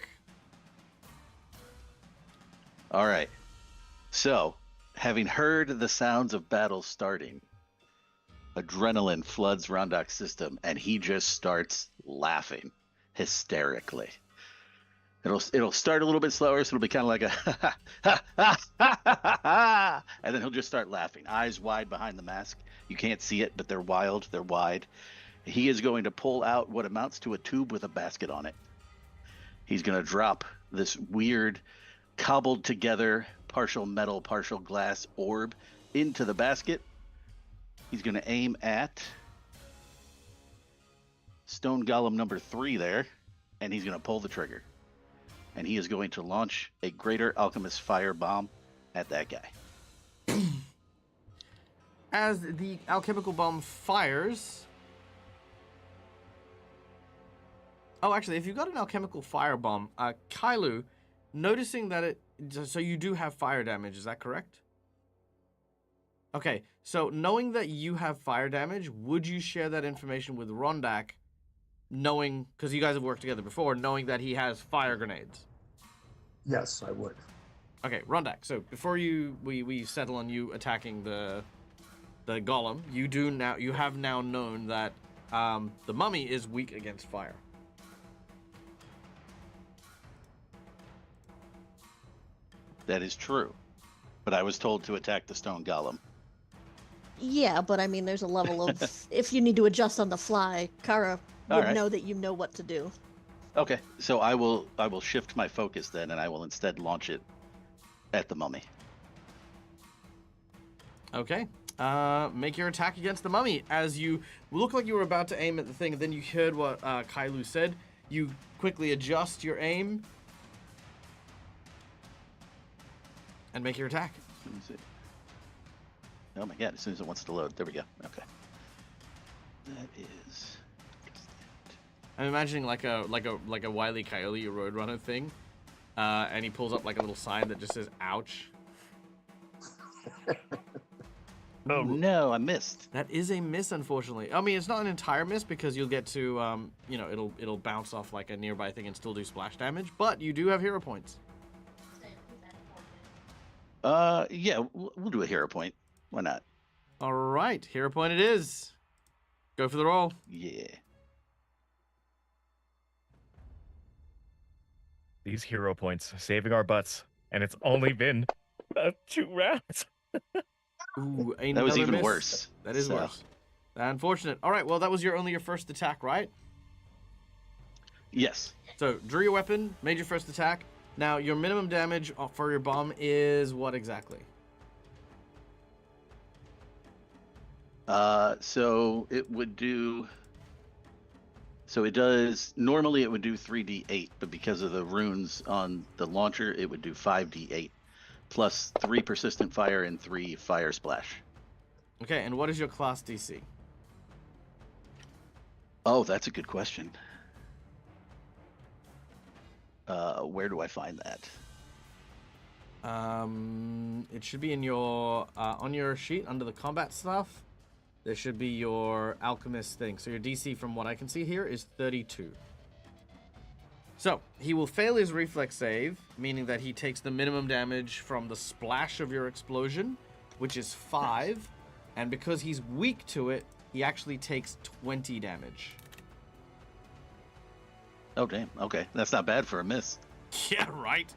All right. So, having heard the sounds of battle starting, adrenaline floods Rondok's system, and he just starts laughing hysterically. It'll start a little bit slower, so it'll be kind of like a ha ha ha ha ha ha, and then he'll just start laughing, eyes wide behind the mask. You can't see it, but they're wild, they're wide. He is going to pull out what amounts to a tube with a basket on it. He's going to drop this weird, cobbled together, partial metal, partial glass orb into the basket. He's going to aim at Stone Golem number 3 there, and he's going to pull the trigger. And he is going to launch a Greater Alchemist Fire Bomb at that guy. As the alchemical bomb fires... Oh, actually, if you've got an alchemical fire bomb, Kailu, noticing that it... So you do have fire damage, is that correct? Okay, so knowing that you have fire damage, would you share that information with Rondok, knowing, because you guys have worked together before, knowing that he has fire grenades? Yes, I would. Okay, Rondok, so before we settle on you attacking the golem, you have now known that the mummy is weak against fire. That is true. But I was told to attack the Stone Golem. Yeah, but I mean, there's a level of if you need to adjust on the fly, Kara would right. know that you know what to do. Okay, so I will shift my focus then, and I will instead launch it at the mummy. Okay. Make your attack against the mummy. As you look like you were about to aim at the thing, and then you heard what Kailu said. You quickly adjust your aim and make your attack. Let me see. Oh my god, as soon as it wants to load. There we go. Okay. That is... I'm imagining like a Wile E. Coyote Roadrunner thing, and he pulls up like a little sign that just says "ouch." Oh no, I missed. That is a miss, unfortunately. I mean, it's not an entire miss because you'll get to, it'll bounce off like a nearby thing and still do splash damage. But you do have hero points. Yeah, we'll do a hero point. Why not? All right, hero point it is. Go for the roll. Yeah. These hero points saving our butts, and it's only been 2 rounds. Ooh, That was even miss. worse. That is So- worse. Unfortunate. All right, well, that was only your first attack, right? Yes. So, drew your weapon, made your first attack. Now, your minimum damage for your bomb is what exactly? So it would do. So it does. Normally it would do 3d8, but because of the runes on the launcher, it would do 5d8, plus 3 persistent fire and 3 fire splash. Okay, and what is your class DC? Oh, that's a good question. Where do I find that? It should be in your on your sheet under the combat stuff. There should be your alchemist thing. So your DC, from what I can see here, is 32. So he will fail his reflex save, meaning that he takes the minimum damage from the splash of your explosion, which is 5. And because he's weak to it, he actually takes 20 damage. Oh, damn. Okay. That's not bad for a miss. Yeah, right.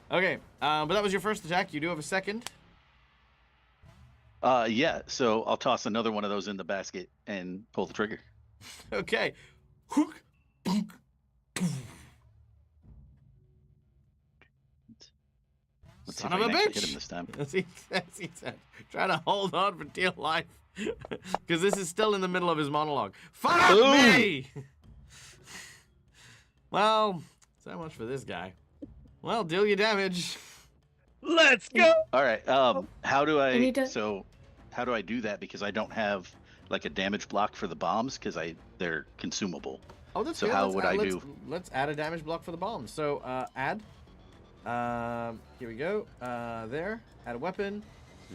Okay, but that was your first attack. You do have a second. Yeah. So I'll toss another one of those in the basket and pull the trigger. Okay. Hook, boonk, poof. Let's see Son if I of a can actually bitch. hit him this time. As he said, trying to hold on for dear life. Because this is still in the middle of his monologue. Fuck Boom. me! Well, so much for this guy. Well, deal your damage. Let's go. All right. How do I need I? to- So, how do I do that? Because I don't have like a damage block for the bombs because they're consumable. Oh, that's So good. how Let's would add, I let's, do? Let's add a damage block for the bomb. So add. Here we go. There. Add a weapon.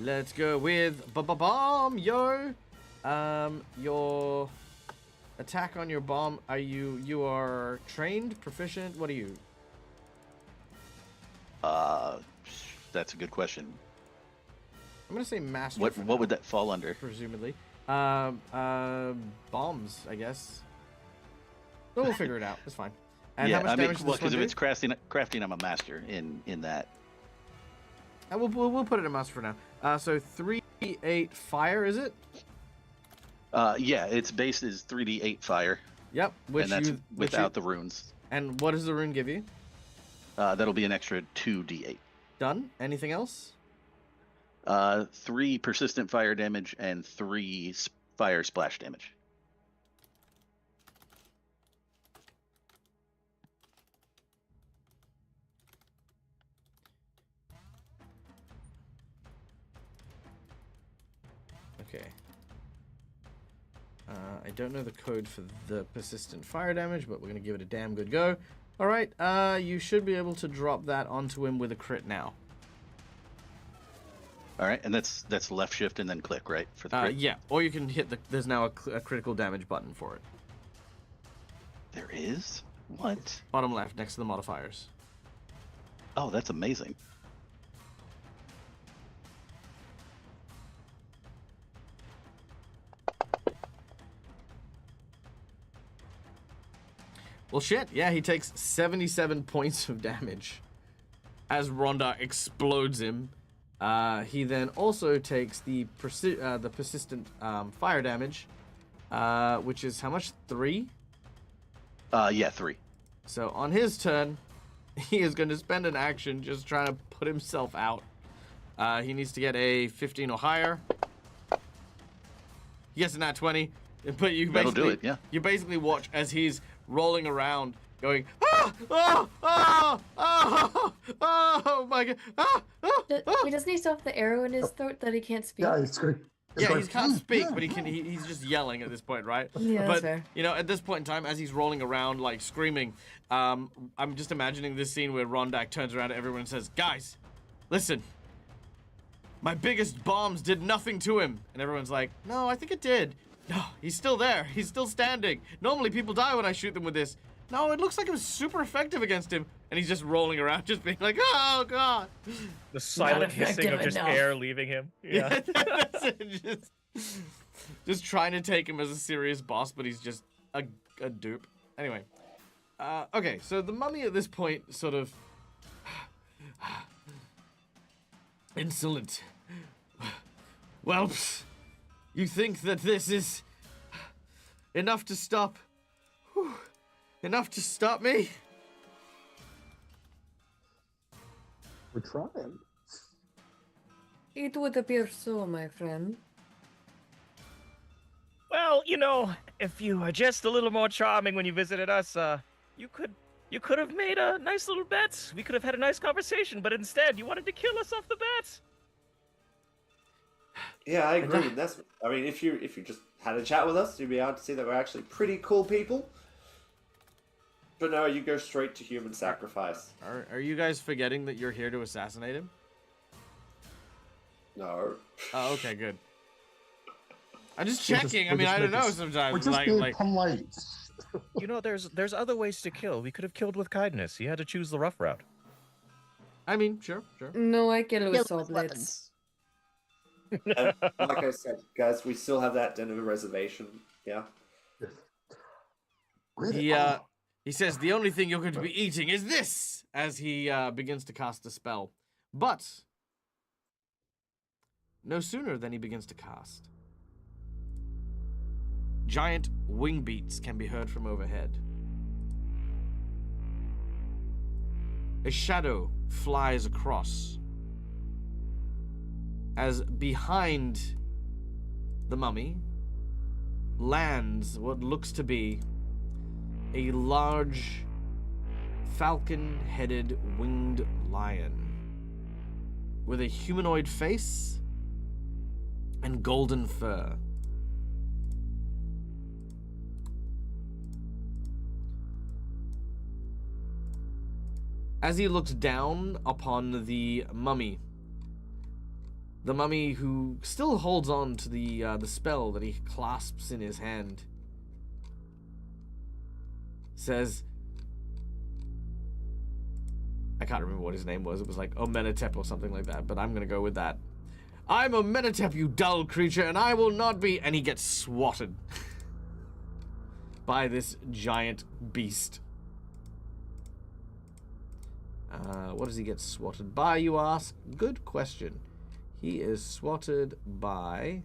Let's go with bomb, yo. Your attack on your bomb. Are you are trained, proficient? What are you? That's a good question. I'm gonna say master. What for what now, would that fall under? presumably? Bombs, I guess. But we'll figure it out. It's fine. And Yeah, how much I mean, damage does well, this one because if do? it's crafting, I'm a master in that. We'll put it in master for now. So 3d8 fire, is it? Yeah, its base is 3d8 fire, Yep. Which and that's which without the runes. And what does the rune give you? That'll be an extra 2d8. Done. Anything else? 3 persistent fire damage and 3 fire splash damage. Okay. I don't know the code for the persistent fire damage, but we're gonna give it a damn good go. All right. You should be able to drop that onto him with a crit now. All right, and that's left shift and then click, right, for the crit? Yeah. Or you can hit the. There's now a critical damage button for it. There is? What? Bottom left, next to the modifiers. Oh, that's amazing. Well, shit. Yeah, he takes 77 points of damage as Rhonda explodes him. He then also takes the persistent fire damage, which is how much? 3? Yeah, 3. So on his turn, he is going to spend an action just trying to put himself out. He needs to get a 15 or higher. He gets a nat 20, but you That'll basically do it, yeah. you basically watch as he's rolling around, going oh my god, He just needs to have the arrow in his throat that he can't speak. Yeah, it's good. Yeah, he can't speak, but he's just yelling at this point, right? Yeah, that's but fair. you know, at this point in time, as he's rolling around like screaming, I'm just imagining this scene where Rondak turns around to everyone and says, "Guys, listen. My biggest bombs did nothing to him." And everyone's like, "No, I think it did. No, he's still there. He's still standing. Normally people die when I shoot them with this. No, it looks like it was super effective against him." And he's just rolling around, just being like, "Oh god." The silent hissing of effective just enough. air leaving him. Yeah. That's it. Just trying to take him as a serious boss, but he's just a dupe. Anyway. Okay, so the mummy at this point sort of... Insolent. Whelps, you think that this is enough to stop... enough to stop me? We're trying. It would appear so, my friend. Well, you know, if you were just a little more charming when you visited us, you could have made a nice little bet. We could have had a nice conversation, but instead you wanted to kill us off the bat. Yeah, I agree. I mean, if you just had a chat with us, you'd be able to see that we're actually pretty cool people. But no, you go straight to human sacrifice. Are you guys forgetting that you're here to assassinate him? No. Oh, okay, good. I'm just We're just- checking. I we're mean, just I don't know making- sometimes. We're just being like polite. You know, there's other ways to kill. We could have killed with kindness. You had to choose the rough route. I mean, sure. No, I kill with Kill sword with blades. weapons. And like I said, guys, we still have that dinner reservation. Yeah. He says the only thing you're going to be eating is this, as he begins to cast a spell. But no sooner than he begins to cast, giant wing beats can be heard from overhead. A shadow flies across as behind the mummy lands what looks to be a large falcon-headed winged lion with a humanoid face and golden fur. as he looks down upon the mummy who still holds on to the spell that he clasps in his hand, says, I can't remember what his name was. It was like Amenhotep or something like that, but I'm gonna go with that. I'm Amenhotep, you dull creature, and I will not be. And he gets swatted by this giant beast. What does he get swatted by, you ask? Good question. He is swatted by...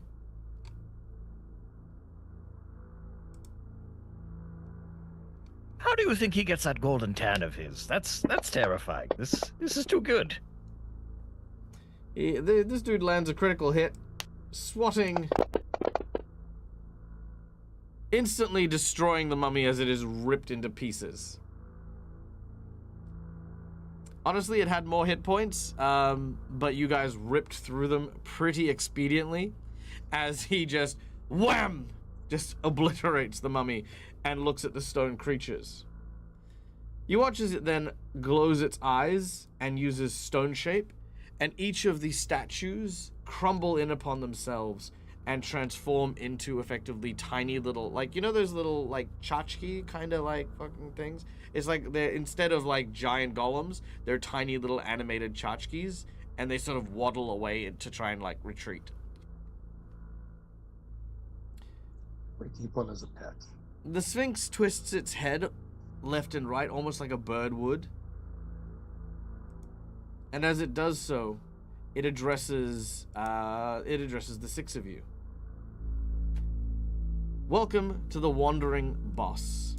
How do you think he gets that golden tan of his? That's terrifying. This is too good. This dude lands a critical hit, swatting, instantly destroying the mummy as it is ripped into pieces. Honestly, it had more hit points, but you guys ripped through them pretty expediently as he just, wham, just obliterates the mummy and looks at the stone creatures. You watch as it then glows its eyes and uses stone shape, and each of these statues crumble in upon themselves and transform into effectively tiny little, like, you know those little, like, tchotchke kind of, like, fucking things? It's like, they're, instead of, like, giant golems, they're tiny little animated tchotchkes, and they sort of waddle away to try and, like, retreat. We keep one as a pet. The Sphinx twists its head left and right, almost like a bird would. And as it does so, it addresses the six of you. Welcome to the Wandering Boss.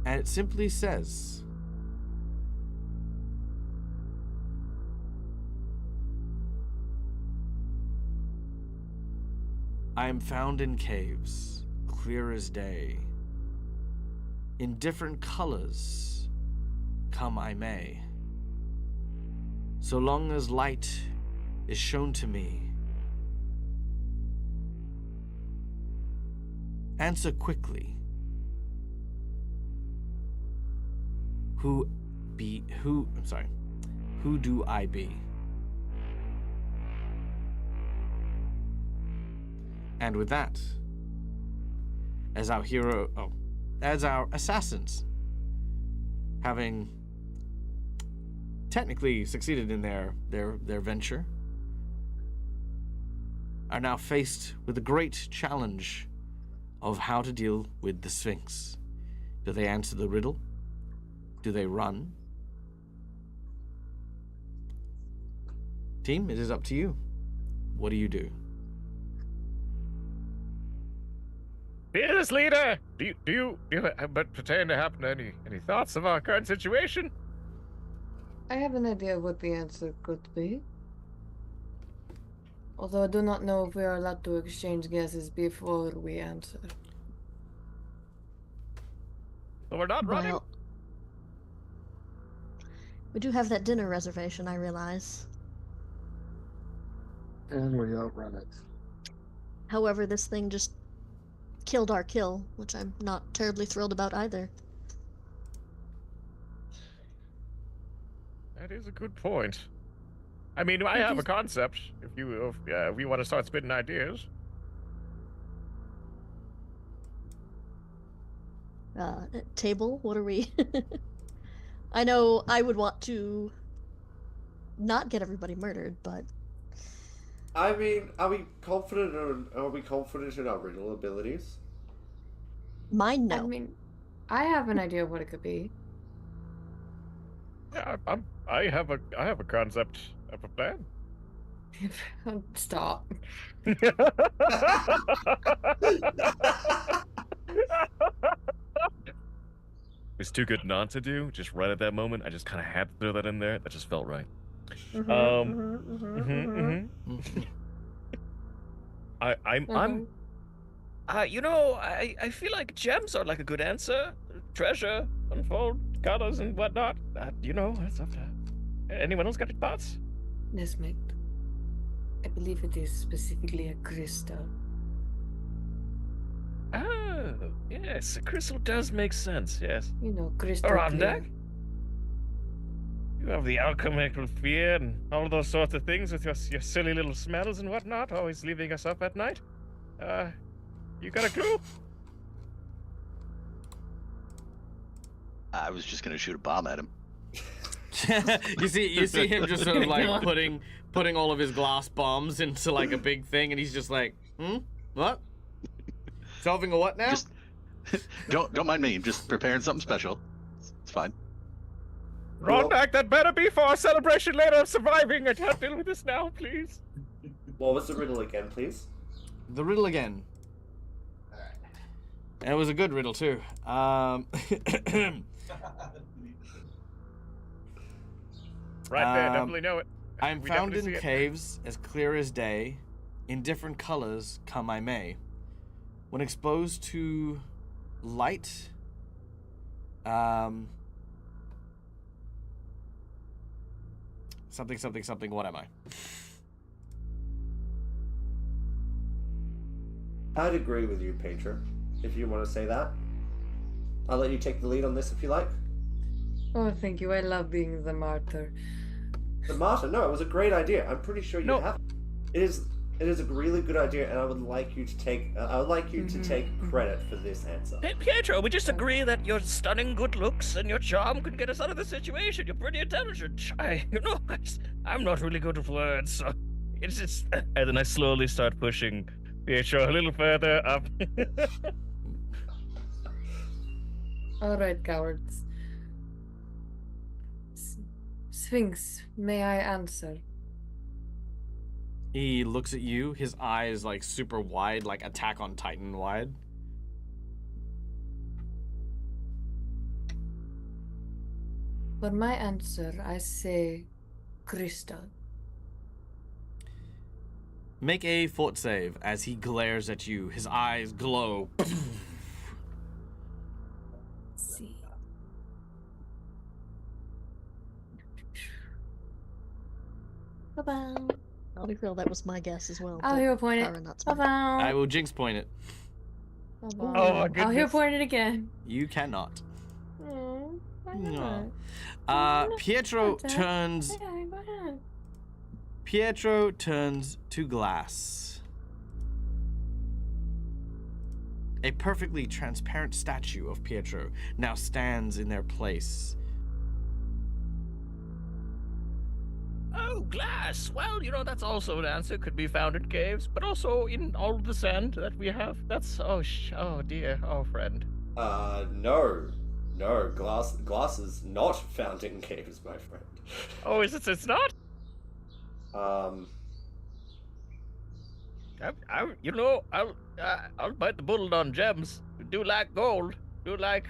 And it simply says, I am found in caves, clear as day. In different colors, come I may. So long as light is shown to me, answer quickly. Who do I be? And with that, as our assassins, having technically succeeded in their venture, are now faced with the great challenge of how to deal with the Sphinx. Do they answer the riddle? Do they run? Team, it is up to you. What do you do? Fearless leader, do you but pertain to happen to any thoughts of our current situation? I have an idea of what the answer could be. Although I do not know if we are allowed to exchange guesses before we answer. So we're not running? Well, we do have that dinner reservation, I realize. And we outrun it. However, this thing just killed our kill, which I'm not terribly thrilled about either. That is a good point. I mean, I have a concept. If you want to start spitting ideas. Table, what are we? I know I would want to not get everybody murdered, but I mean, are we confident in our riddle abilities? mine no. I mean, I have an idea of what it could be. Yeah, I have a concept of a plan. Stop. It's too good not to do. Just right at that moment, I just kind of had to throw that in there. That just felt right. I feel like gems are like a good answer. Treasure, unfold, colors and whatnot. That's up to. Anyone else got any thoughts? Nesmith, I believe it is specifically a crystal. Oh, yeah. Yes, the crystal does make sense, yes. You know, crystal Rondak? clear. You have the alchemical fear and all those sorts of things with your silly little smells and whatnot, always leaving us up at night. You got a clue? I was just gonna shoot a bomb at him. you see him just sort of like putting all of his glass bombs into like a big thing, and he's just like, what? Solving a what now? Just don't mind me. I'm just preparing something special. It's fine. Rondak, that better be for our celebration later of surviving. I can't deal with this now, please. What was the riddle again, please? The riddle again. And it was a good riddle too. Right there, definitely know it. I am We found definitely in see it. caves as clear as day, in different colors come I may. When exposed to light, something, what am I? I'd agree with you, Petra, if you want to say that. I'll let you take the lead on this if you like. Oh, thank you. I love being the martyr. The martyr? No, it was a great idea. I'm pretty sure you No. have. It is a really good idea, and I would like you to take. To take credit for this answer. Pietro, we just agree that your stunning good looks and your charm could get us out of the situation. You're pretty intelligent. I'm not really good with words, so it's just. And then I slowly start pushing Pietro a little further up. All right, cowards. Sphinx, may I answer? He looks at you, his eyes like super wide, like Attack on Titan wide. For my answer, I say crystal. Make a fort save as he glares at you. His eyes glow. Let's see. Ba-bow. I'll be real, that was my guess as well. I'll but hero point Kara it. not smart. Ba-bow. I will jinx point it. Ba-bow. Oh, my I'll hero goodness. point it again. You cannot. Oh, why No. not? Pietro Dad. turns. Hey, why not? Pietro turns to glass. A perfectly transparent statue of Pietro now stands in their place. Oh, glass. Well, that's also an answer. Could be found in caves, but also in all of the sand that we have. That's oh dear, oh friend. No. Glass is not found in caves, my friend. Oh, it's not? Um, I'll bite the bullet on gems. Do like gold. Do like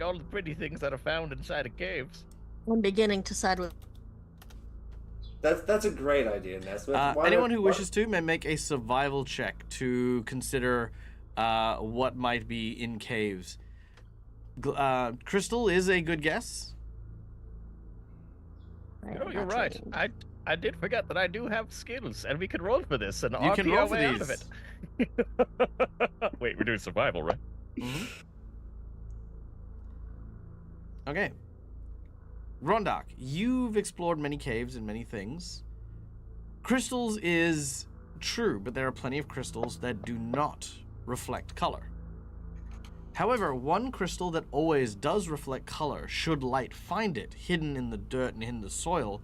all the pretty things that are found inside of caves. I'm beginning to side with. that's a great idea, Nesmith. Why Anyone don't- who wishes to may make a survival check to consider what might be in caves. Crystal is a good guess. You're right. I did forget that I do have skills, and we can roll for this, and You RP can our roll for way out of these. it. Wait, we're doing survival, right? Mm-hmm. Okay. Rondak, you've explored many caves and many things. Crystals is true, but there are plenty of crystals that do not reflect color. However, one crystal that always does reflect color, should light find it hidden in the dirt and in the soil,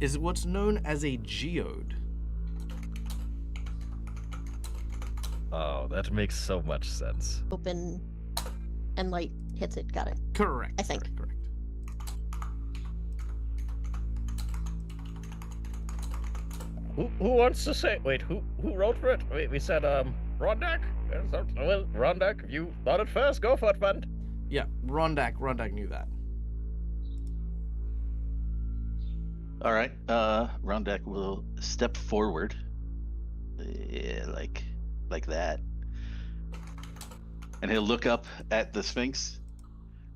is what's known as a geode. Oh, that makes so much sense. Open and light hits it. Got it. Correct. I think. Correct. Who wants to say? Wait, who wrote for it? Wait, we said Rondak. Well, Rondak, if you thought it first, go for it, friend. Yeah, Rondak knew that. All right. Rondak will step forward, like that, and he'll look up at the Sphinx,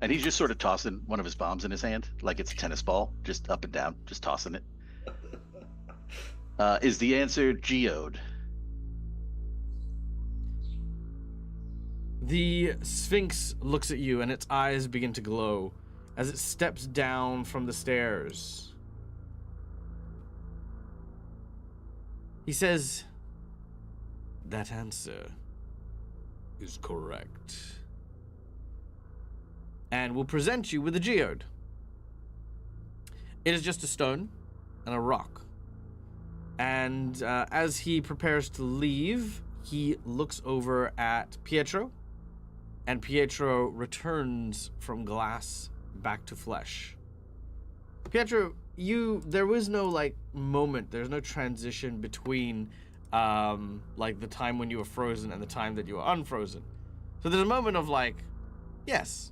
and he's just sort of tossing one of his bombs in his hand, like it's a tennis ball, just up and down, just tossing it. Is the answer geode? The Sphinx looks at you and its eyes begin to glow as it steps down from the stairs. He says, "That answer is correct." And will present you with a geode. It is just a stone and a rock. And as he prepares to leave, he looks over at Pietro, and Pietro returns from glass back to flesh. Pietro, there was no like moment, there's no transition between like the time when you were frozen and the time that you were unfrozen. So there's a moment of like, yes.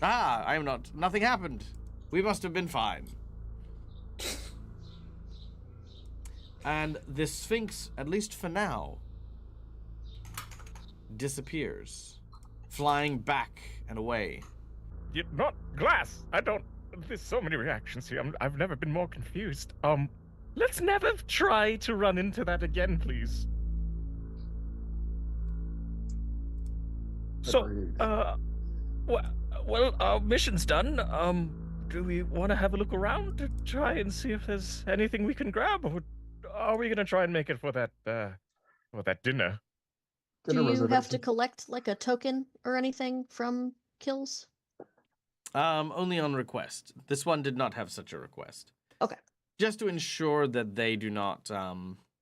Nothing happened. We must have been fine. And the Sphinx, at least for now, disappears, flying back and away. Not glass. I don't. There's so many reactions here. I've never been more confused. Let's never try to run into that again, please. So, Agreed. well, our mission's done. Do we want to have a look around to try and see if there's anything we can grab, or are we gonna try and make it for that dinner? Do you have to reservation. collect like a token or anything from kills? Only on request. This one did not have such a request. Okay. Just to ensure that they do not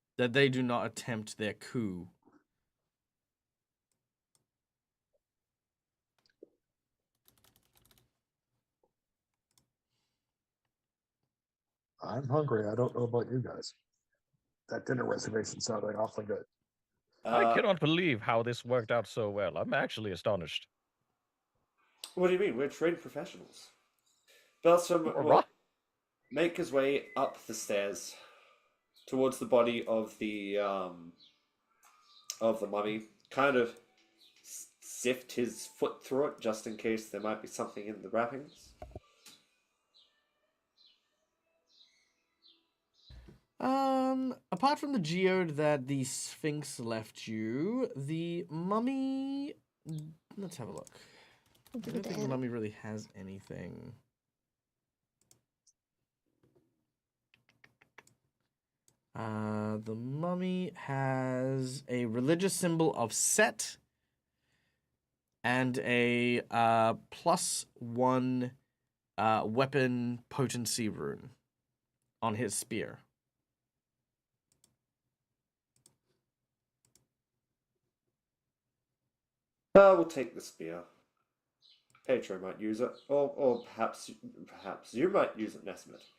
attempt their coup. I'm hungry. I don't know about you guys. That dinner reservation sounded awfully good. I cannot believe how this worked out so well. I'm actually astonished. What do you mean? We're trained professionals. Belstrom will What? make his way up the stairs towards the body of the mummy. Kind of sift his foot through it just in case there might be something in the wrappings. Apart from the geode that the Sphinx left you, the mummy. Let's have a look. I don't think the mummy really has anything. The mummy has a religious symbol of Set and a +1 weapon potency rune on his spear. We'll take the spear. Pedro might use it, or perhaps you might use it, Nesmith.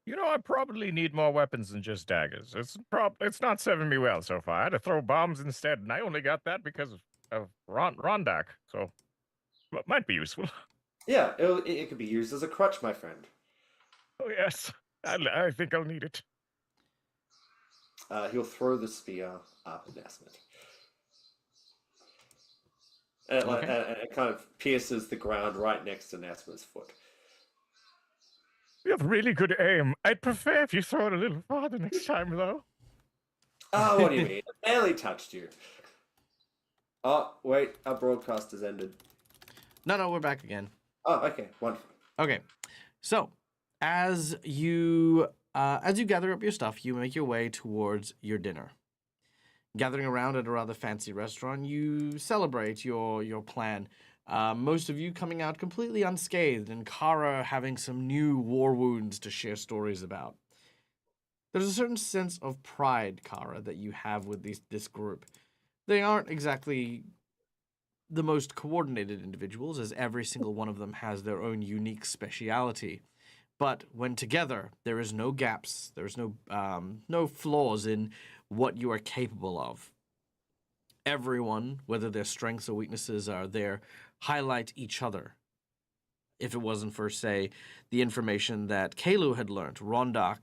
I probably need more weapons than just daggers. It's not serving me well so far. I had to throw bombs instead, and I only got that because of Rondak. So, might be useful. Yeah, it could be used as a crutch, my friend. Oh yes, I think I'll need it. He'll throw the spear up at Nesmith. And it kind of pierces the ground right next to Nesmith's foot. You have really good aim. I'd prefer if you throw it a little farther next time, though. Oh, what do you mean? It barely touched you. Oh, wait, our broadcast has ended. No, we're back again. Oh, okay, wonderful. Okay, so as you gather up your stuff, you make your way towards your dinner. Gathering around at a rather fancy restaurant, you celebrate your plan. Most of you coming out completely unscathed, and Kara having some new war wounds to share stories about. There's a certain sense of pride, Kara, that you have with this group. They aren't exactly the most coordinated individuals, as every single one of them has their own unique speciality. But when together, there is no gaps, there's no flaws in what you are capable of. Everyone, whether their strengths or weaknesses are there, highlight each other. If it wasn't for, say, the information that Kalu had learned, Rondak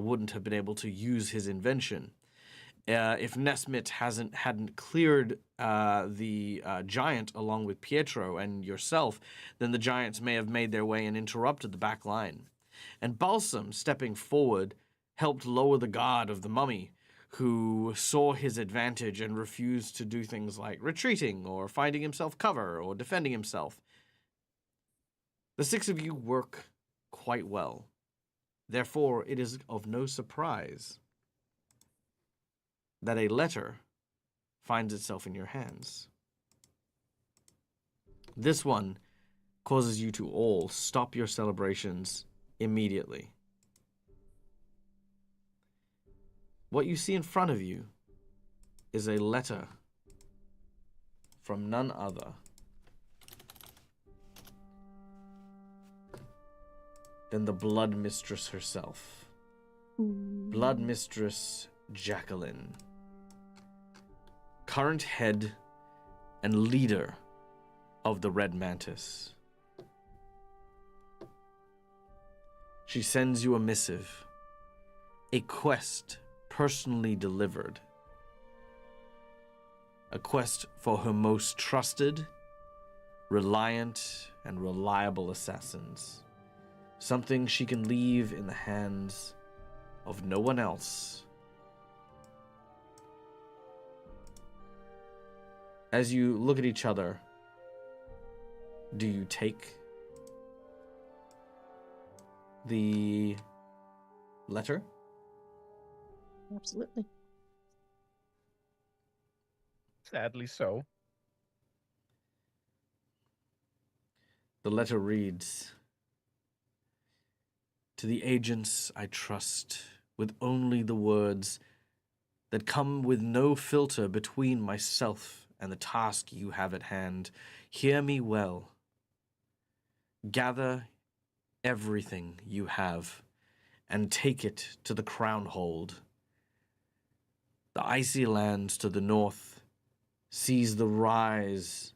wouldn't have been able to use his invention. If Nesmith hadn't cleared the giant along with Pietro and yourself, then the giants may have made their way and interrupted the back line. And Balsam, stepping forward, helped lower the guard of the mummy, who saw his advantage and refused to do things like retreating or finding himself cover or defending himself. The 6 of you work quite well. Therefore, it is of no surprise that a letter finds itself in your hands. This one causes you to all stop your celebrations immediately. What you see in front of you is a letter from none other than the Blood Mistress herself. Blood Mistress Jacqueline, current head and leader of the Red Mantis. She sends you a missive, a quest personally delivered, a quest for her most trusted, reliant, and reliable assassins. Something she can leave in the hands of no one else. As you look at each other, do you take the letter? Absolutely. Sadly so. The letter reads, "To the agents I trust, with only the words that come with no filter between myself and the task you have at hand, hear me well. Gather everything you have and take it to the Crownhold. The icy lands to the north sees the rise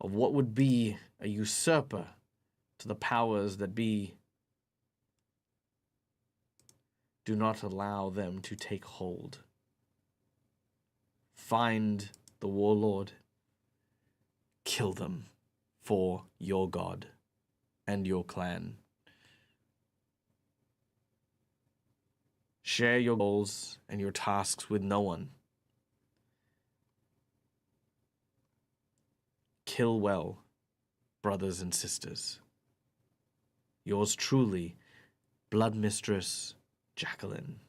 of what would be a usurper to the powers that be. Do not allow them to take hold. Find the warlord, kill them for your god and your clan. Share your goals and your tasks with no one. Kill well, brothers and sisters. Yours truly, Blood Mistress Jacqueline."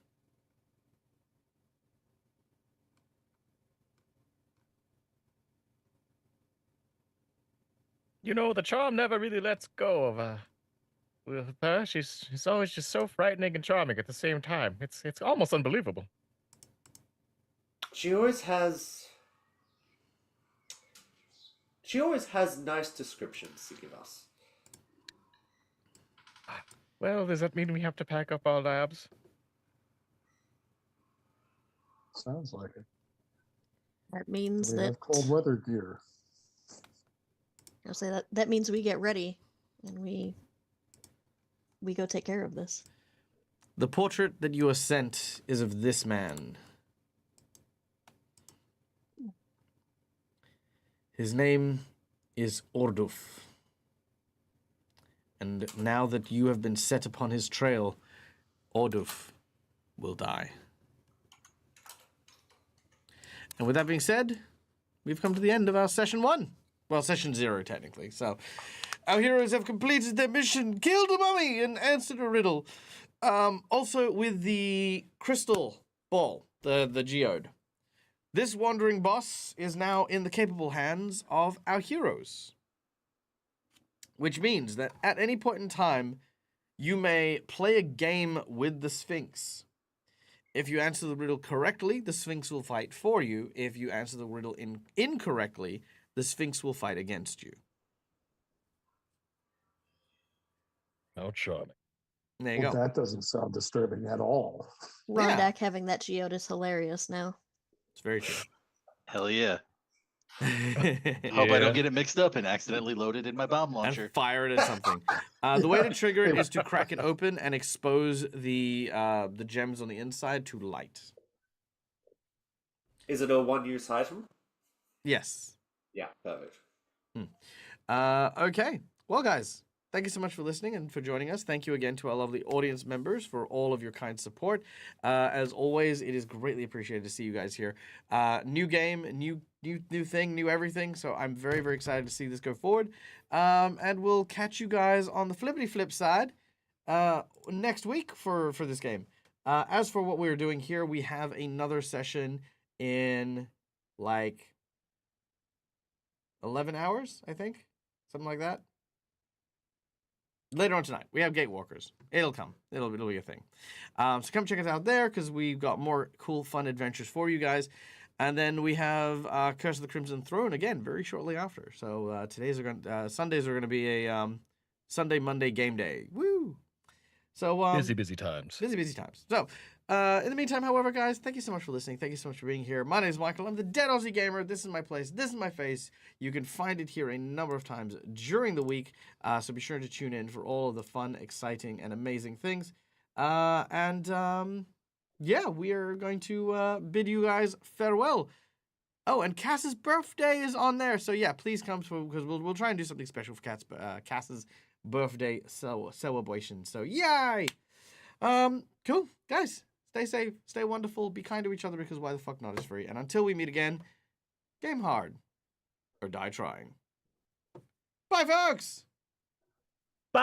You know, the charm never really lets go of with her. She's always just so frightening and charming at the same time. It's almost unbelievable. She always has nice descriptions to give us. Well, does that mean we have to pack up our labs? Sounds like it. That means We that have cold weather gear. I'll say that means we get ready and we go take care of this. The portrait that you are sent is of this man. His name is Orduf. And now that you have been set upon his trail, Orduf will die. And with that being said, we've come to the end of our session 1. Well, session 0, technically. So, our heroes have completed their mission, killed a mummy, and answered a riddle. Also, with the crystal ball, the geode. This wandering boss is now in the capable hands of our heroes. Which means that at any point in time, you may play a game with the Sphinx. If you answer the riddle correctly, the Sphinx will fight for you. If you answer the riddle incorrectly, the Sphinx will fight against you. How charming. There you Well, go. that doesn't sound disturbing at all. Rondak having that geode is hilarious now. It's very true. Hell yeah. Hope I Yeah. don't get it mixed up and accidentally load it in my bomb launcher. And fire it at something. The way to trigger it is to crack it open and expose the gems on the inside to light. Is it a one-use item? Yes. Yeah, perfect. Okay. Well, guys, thank you so much for listening and for joining us. Thank you again to our lovely audience members for all of your kind support. As always, it is greatly appreciated to see you guys here. New game, new thing, new everything. So I'm very, very excited to see this go forward. And we'll catch you guys on the flippity flip side next week for this game. As for what we're doing here, we have another session in like 11 hours, I think. Something like that. Later on tonight, we have Gatewalkers. It'll come. It'll be a thing. So come check us out there because we've got more cool, fun adventures for you guys. And then we have Curse of the Crimson Throne again very shortly after. So Sundays are going to be a Sunday, Monday game day. Woo! So busy times. Busy times. So in the meantime, however, guys, thank you so much for listening. Thank you so much for being here. My name is Michael. I'm the Dead Aussie Gamer. This is my place. This is my face. You can find it here a number of times during the week. So be sure to tune in for all of the fun, exciting, and amazing things. Yeah, we are going to bid you guys farewell. Oh, and Cass's birthday is on there. So yeah, please come because we'll try and do something special for Cass's birthday celebration. So yay! Cool, guys. Stay safe, stay wonderful, be kind to each other because why the fuck not is free. And until we meet again, game hard or die trying. Bye, folks. Bye.